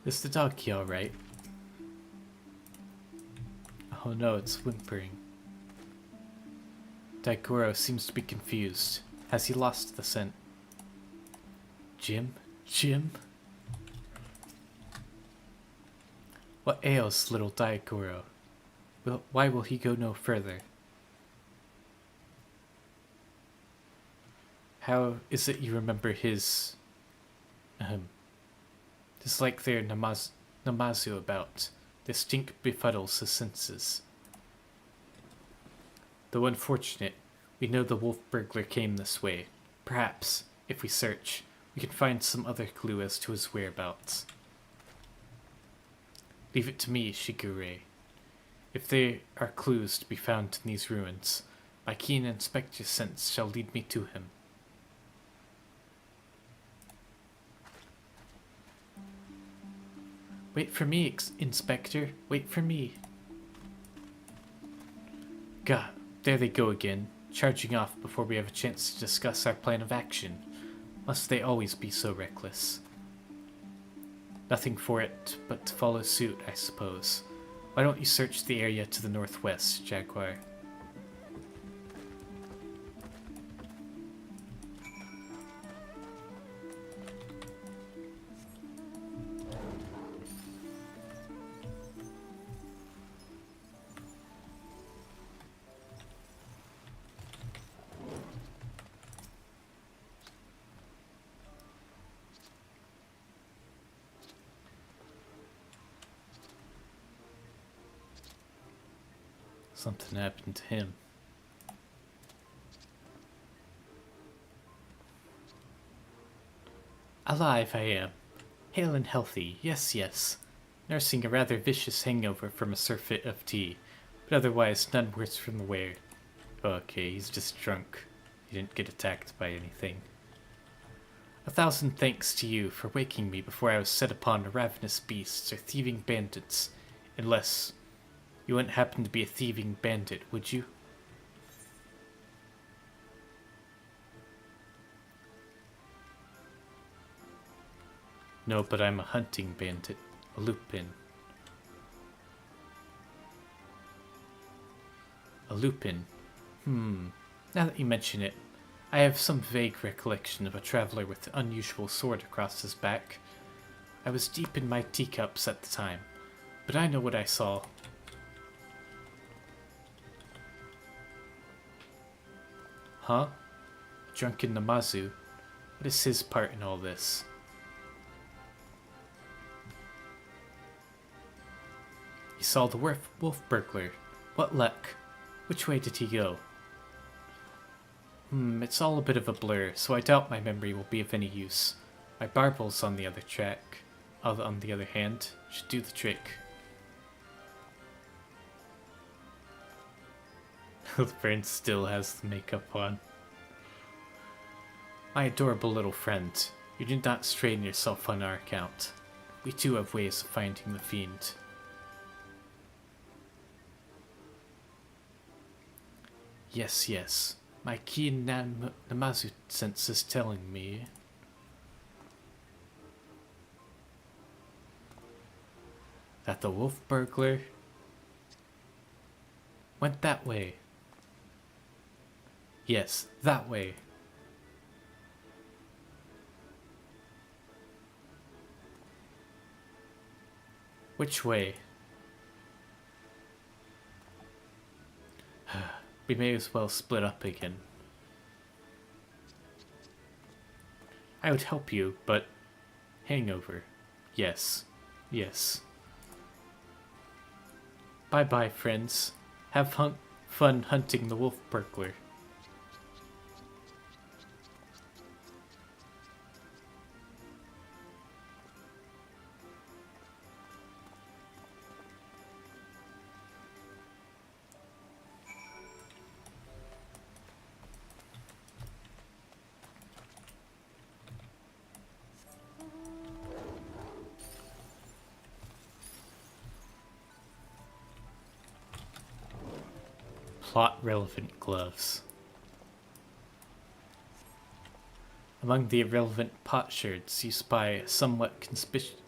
Is the doggy alright? Oh no, it's whimpering. Daigoro seems to be confused. Has he lost the scent? Jim? Jim? What ails little Daigoro? Why will he go no further? How is it you remember his... dislike their Namazu about? The stink befuddles his senses. Though unfortunate, we know the wolf burglar came this way. Perhaps, if we search, we can find some other clue as to his whereabouts. Leave it to me, Shigure. If there are clues to be found in these ruins, my keen inspector sense shall lead me to him. Wait for me, Inspector. Wait for me. God, there they go again, charging off before we have a chance to discuss our plan of action. Must they always be so reckless? Nothing for it but to follow suit, I suppose. Why don't you search the area to the northwest, Jaguar? Something happened to him. Alive I am. Hale and healthy, yes, yes. Nursing a rather vicious hangover from a surfeit of tea, but otherwise none worse from the wear. Okay, he's just drunk. He didn't get attacked by anything. 1,000 thanks to you for waking me before I was set upon ravenous beasts or thieving bandits. Unless you wouldn't happen to be a thieving bandit, would you? No, but I'm a hunting bandit. A lupin. A lupin. Now that you mention it, I have some vague recollection of a traveler with an unusual sword across his back. I was deep in my teacups at the time, but I know what I saw. Huh? Drunken Namazu? What is his part in all this? He saw the wolf burglar. What luck? Which way did he go? It's all a bit of a blur, so I doubt my memory will be of any use. My barbels on the other hand, should do the trick. Hildibrand still has the makeup on. My adorable little friend, you did not strain yourself on our account. We too have ways of finding the fiend. Yes, yes. My keen Namazu sense is telling me. That the wolf burglar went that way. Yes, that way. Which way? We may as well split up again. I would help you, but hangover. Yes. Yes. Bye-bye, friends. Have fun hunting the wolf burglar. Plot-relevant gloves. Among the irrelevant potsherds, you spy a somewhat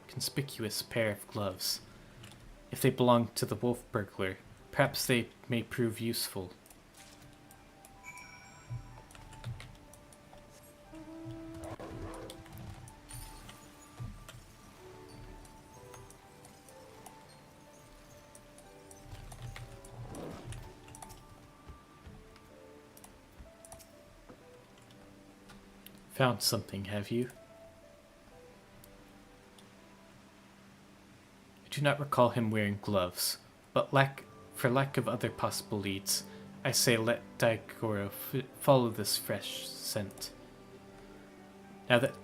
conspicuous pair of gloves. If they belong to the wolf burglar, perhaps they may prove useful. Found something, have you? I do not recall him wearing gloves, but for lack of other possible leads, I say let Daigoro follow this fresh scent. Now that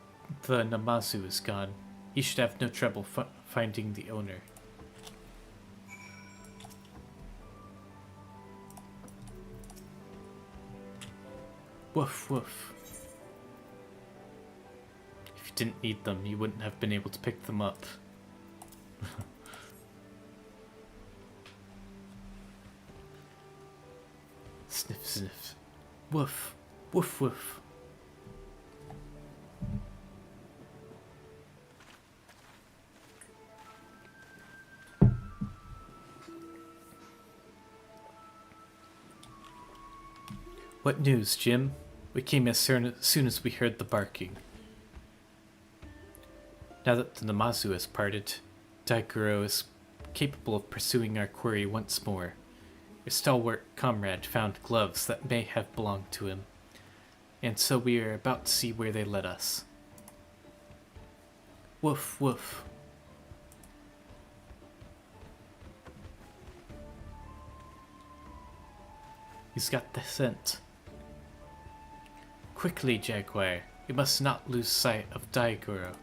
the Namazu is gone, he should have no trouble finding the owner. Woof woof. If you didn't need them, you wouldn't have been able to pick them up. Sniff sniff. Woof. Woof woof. What news, Jim? We came as soon as we heard the barking. Now that the Namazu has parted, Daigoro is capable of pursuing our quarry once more. Your stalwart comrade found gloves that may have belonged to him, and so we are about to see where they led us. Woof woof. He's got the scent. Quickly, Jaguar. We must not lose sight of Daigoro.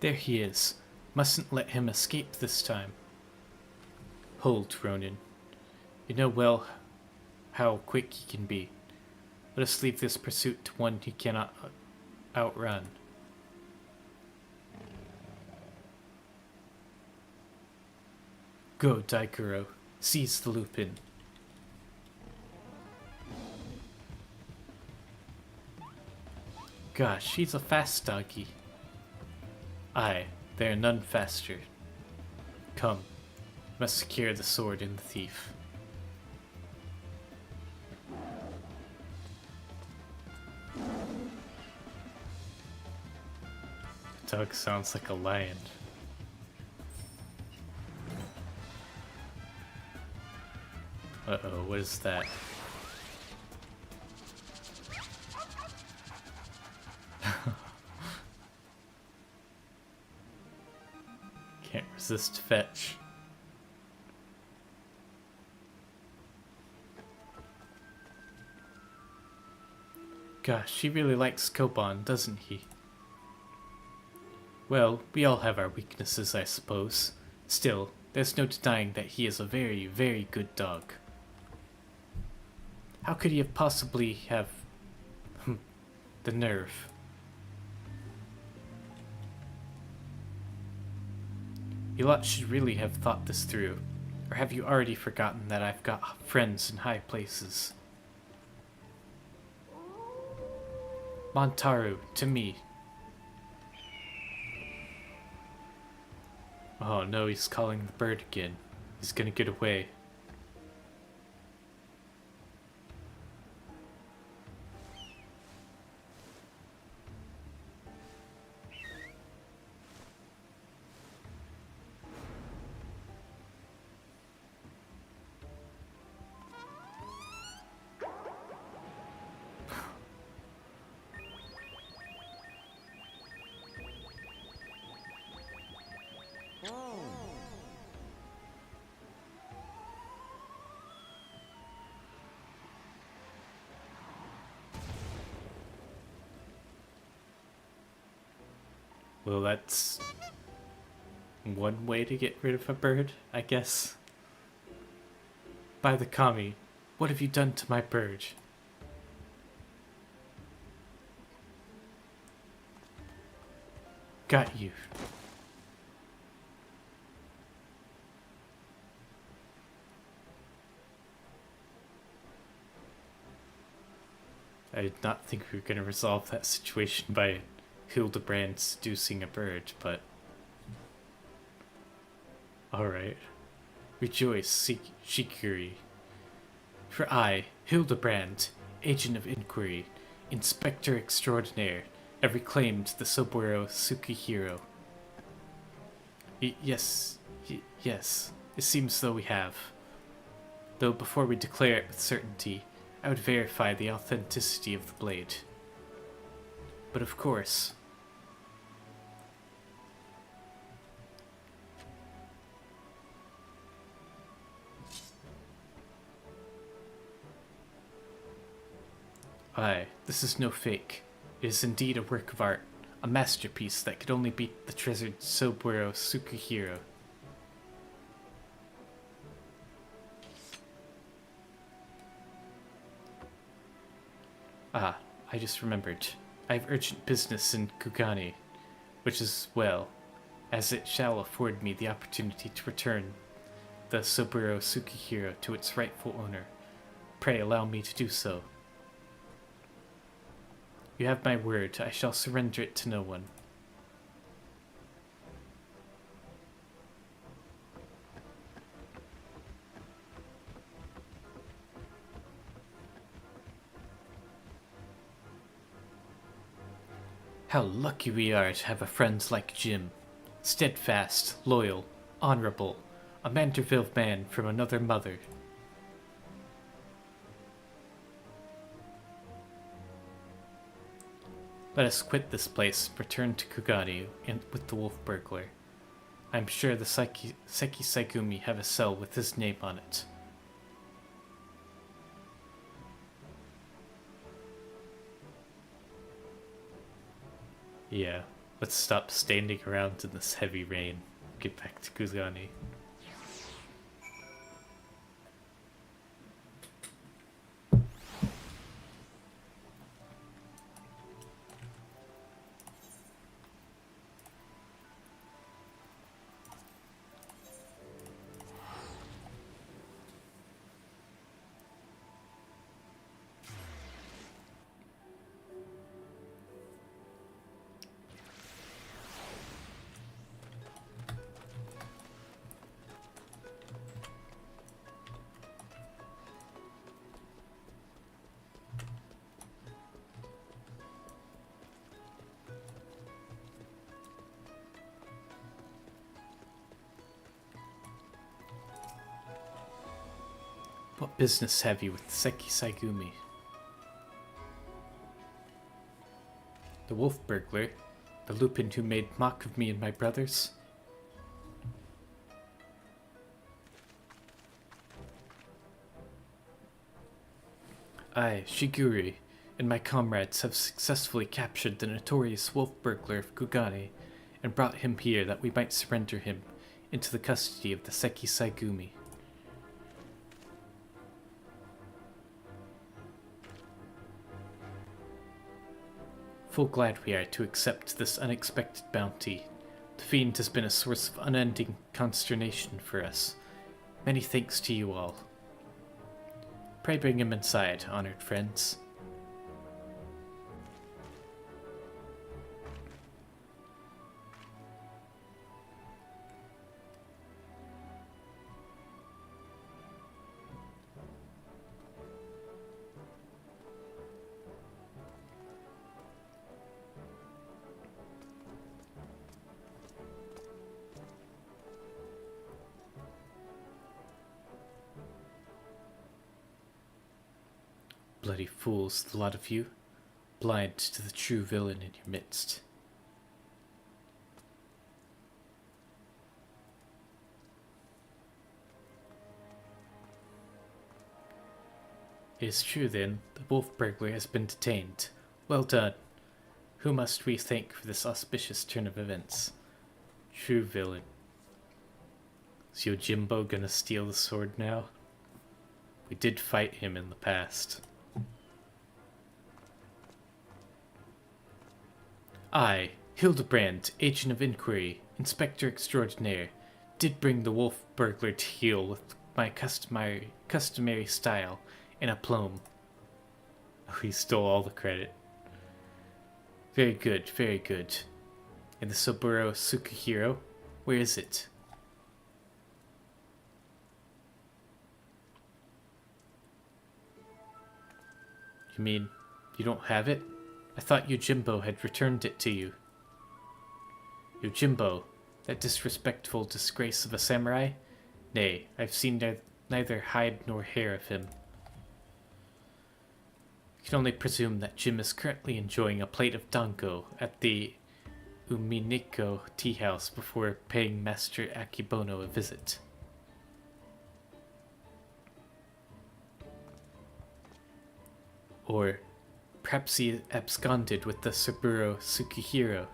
There he is. Mustn't let him escape this time. Hold, Ronin. You know well how quick he can be. Let us leave this pursuit to one he cannot outrun. Go, Daigoro. Seize the Lupin. Gosh, he's a fast doggy. Aye, they are none faster. Come, must secure the sword and the thief. The dog sounds like a lion. Uh-oh, what is that? Can't resist fetch. Gosh, he really likes Koban, doesn't he? Well, we all have our weaknesses, I suppose. Still, there's no denying that he is a very, very good dog. How could he have possibly have the nerve? You lot should really have thought this through. Or have you already forgotten that I've got friends in high places? Montaru, to me. Oh no, he's calling the bird again. He's gonna get away. Well, that's one way to get rid of a bird, I guess. By the kami, what have you done to my bird? Got you. I did not think we were going to resolve that situation by Hildibrand seducing a bird, but... Alright. Rejoice, Shikiri. For I, Hildibrand, Agent of Inquiry, Inspector Extraordinaire, have reclaimed the Soburo Tsukihiro. Yes, it seems though we have. Though before we declare it with certainty, I would verify the authenticity of the blade. But of course... Aye, this is no fake. It is indeed a work of art, a masterpiece that could only beat the treasured Soburo Tsukihiro. Ah, I just remembered. I have urgent business in Kugane, which is well, as it shall afford me the opportunity to return the Soburo Tsukihiro to its rightful owner. Pray allow me to do so. You have my word, I shall surrender it to no one. How lucky we are to have a friend like Jim. Steadfast, loyal, honorable, a Manderville man from another mother. Let us quit this place and return to Kugane with the wolf burglar. I am sure the Seki Saigumi have a cell with his name on it. Yeah, let's stop standing around in this heavy rain. Get back to Kugane. What business have you with Seki Saigumi? The wolf burglar? The Lupin who made mock of me and my brothers? I, Shiguri, and my comrades have successfully captured the notorious wolf burglar of Kugane and brought him here that we might surrender him into the custody of the Seki Saigumi. Full glad we are to accept this unexpected bounty, The fiend has been a source of unending consternation for us. Many thanks to you all. Pray bring him inside, honored friends. Bloody fools, the lot of you, blind to the true villain in your midst. It is true then, the wolf burglar has been detained. Well done. Who must we thank for this auspicious turn of events? True villain. Is Yojimbo gonna steal the sword now? We did fight him in the past. I, Hildibrand, Agent of Inquiry, Inspector Extraordinaire, did bring the wolf burglar to heel with my customary style and aplomb. Oh, he stole all the credit. Very good, very good. And the Soburo Sukihiro, where is it? You mean you don't have it? I thought Yojimbo had returned it to you. Yojimbo, that disrespectful disgrace of a samurai? Nay, I've seen neither hide nor hair of him. I can only presume that Jim is currently enjoying a plate of dango at the Umineko tea house before paying Master Akibono a visit. Or perhaps he absconded with the Saburo Sukihiro.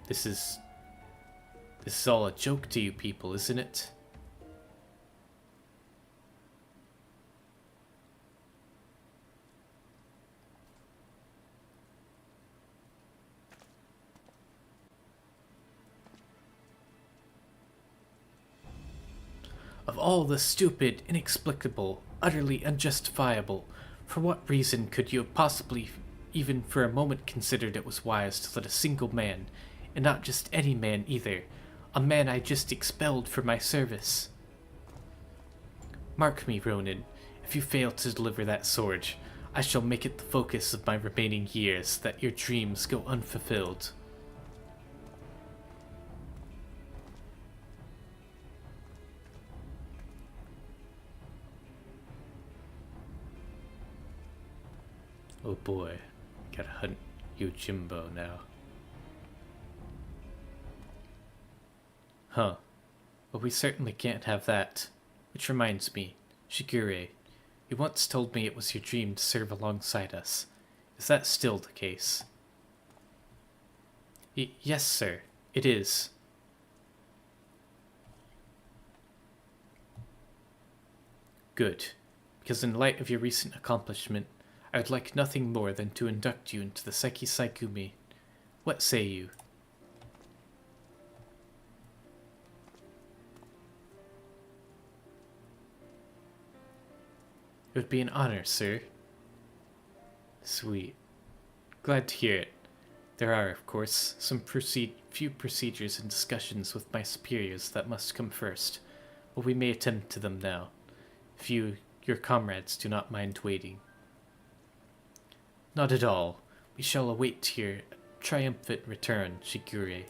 This is all a joke to you people, isn't it? Of all the stupid, inexplicable, utterly unjustifiable, for what reason could you have possibly even for a moment considered it was wise to let a single man, and not just any man either, a man I just expelled from my service? Mark me, Ronin, if you fail to deliver that sword, I shall make it the focus of my remaining years that your dreams go unfulfilled. Oh boy, gotta hunt Yojimbo now. Huh. Well, we certainly can't have that. Which reminds me, Shigure, you once told me it was your dream to serve alongside us. Is that still the case? Yes, sir, it is. Good, because in light of your recent accomplishment, I would like nothing more than to induct you into the Seki Saikumi. What say you? It would be an honor, sir. Sweet. Glad to hear it. There are, of course, some few procedures and discussions with my superiors that must come first, but we may attend to them now, if you, your comrades, do not mind waiting. Not at all. We shall await your triumphant return, Shigure.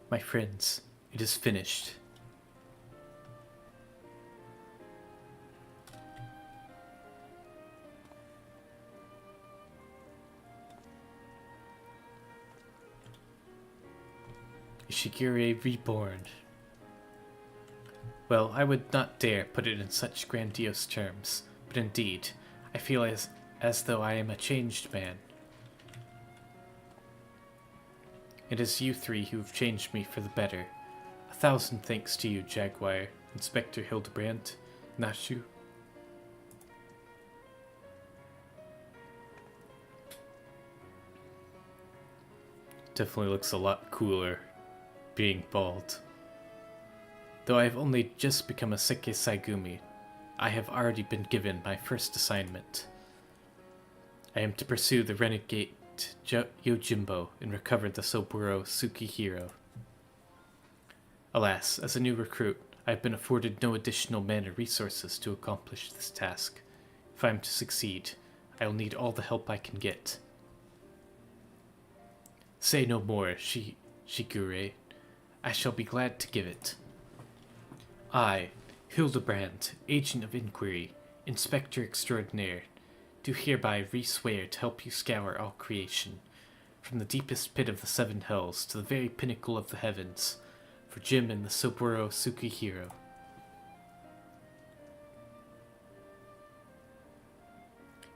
My friends, it is finished. Shigure reborn. Well, I would not dare put it in such grandiose terms, but indeed, I feel as though I am a changed man. It is you three who have changed me for the better. 1,000 thanks to you, Jaguar, Inspector Hildibrand, Nashu. Definitely looks a lot cooler being bald. Though I have only just become a Seikei Saigumi, I have already been given my first assignment. I am to pursue the renegade Yojimbo and recover the Soburo Tsukihiro. Alas, as a new recruit, I have been afforded no additional men or resources to accomplish this task. If I am to succeed, I will need all the help I can get. Say no more, Shigure. I shall be glad to give it. I, Hildibrand, Agent of Inquiry, Inspector Extraordinaire, do hereby re-swear to help you scour all creation, from the deepest pit of the seven hells to the very pinnacle of the heavens, for Jim and the Soburo Tsukihiro.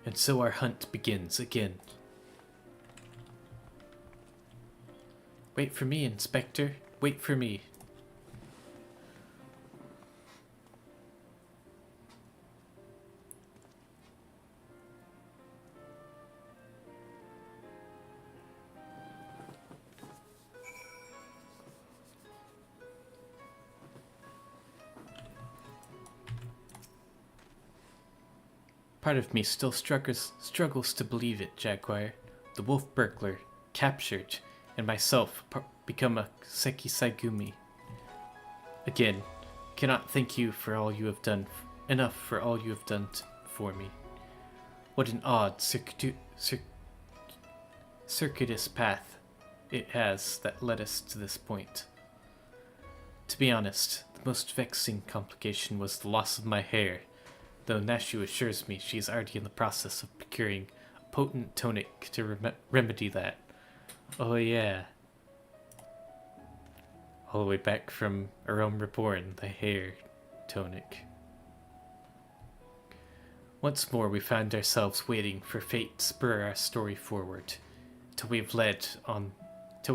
And so our hunt begins again. Wait for me, Inspector. Wait for me. Part of me still struggles to believe it, Jaguar. The wolf burglar, captured, and myself become a Seikei Saigumi. Again, cannot thank you for all you have done, enough for all you have done for me. What an odd, circuitous path it has that led us to this point. To be honest, the most vexing complication was the loss of my hair, though Nashu assures me she is already in the process of procuring a potent tonic to remedy that. Oh yeah. All the way back from A Realm Reborn, the hair tonic. Once more we found ourselves waiting for fate to spur our story forward, till we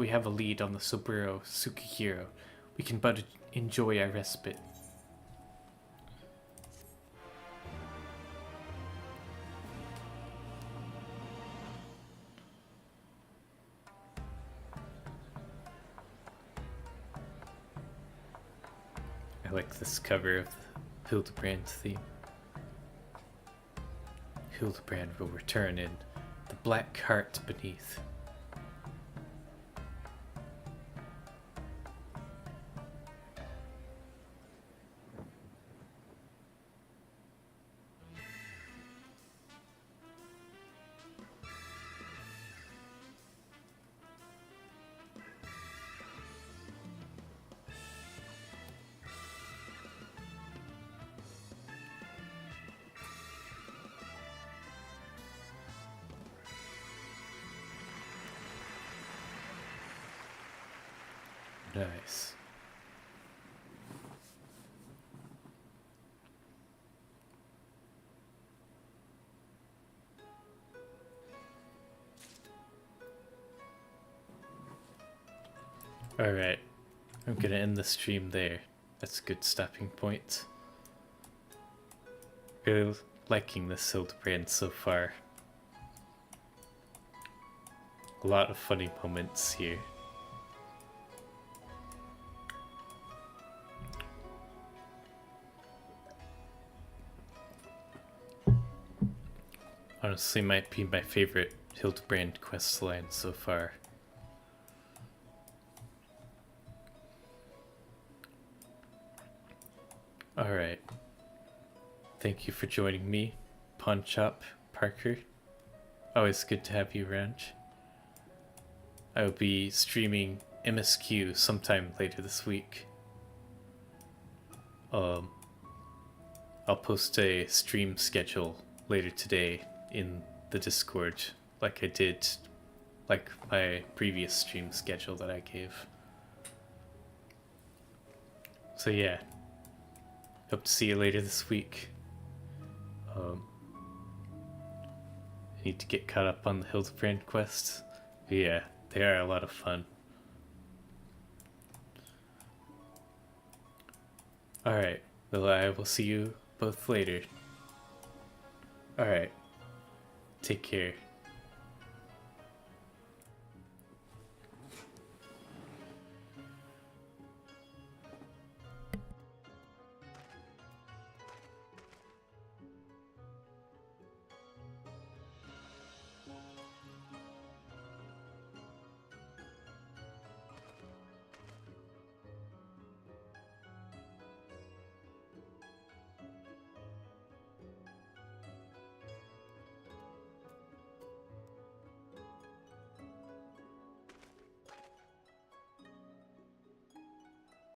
have a lead on the Soburo Tsukihiro. We can but enjoy our respite. I like this cover of the Hildibrand theme. Hildibrand will return in the black heart beneath. Nice. Alright, I'm gonna end the stream there. That's a good stopping point. Really liking this Hildibrand so far. A lot of funny moments here. Honestly, might be my favorite Hildibrand questline so far. Alright. Thank you for joining me, Pawn Shop Parker. Always good to have you around. I will be streaming MSQ sometime later this week. I'll post a stream schedule later today in the Discord, like I did, like my previous stream schedule that I gave. So yeah, hope to see you later this week. I need to get caught up on the Hildibrand quests. But yeah, they are a lot of fun. Alright, well, I will see you both later. Alright, take care.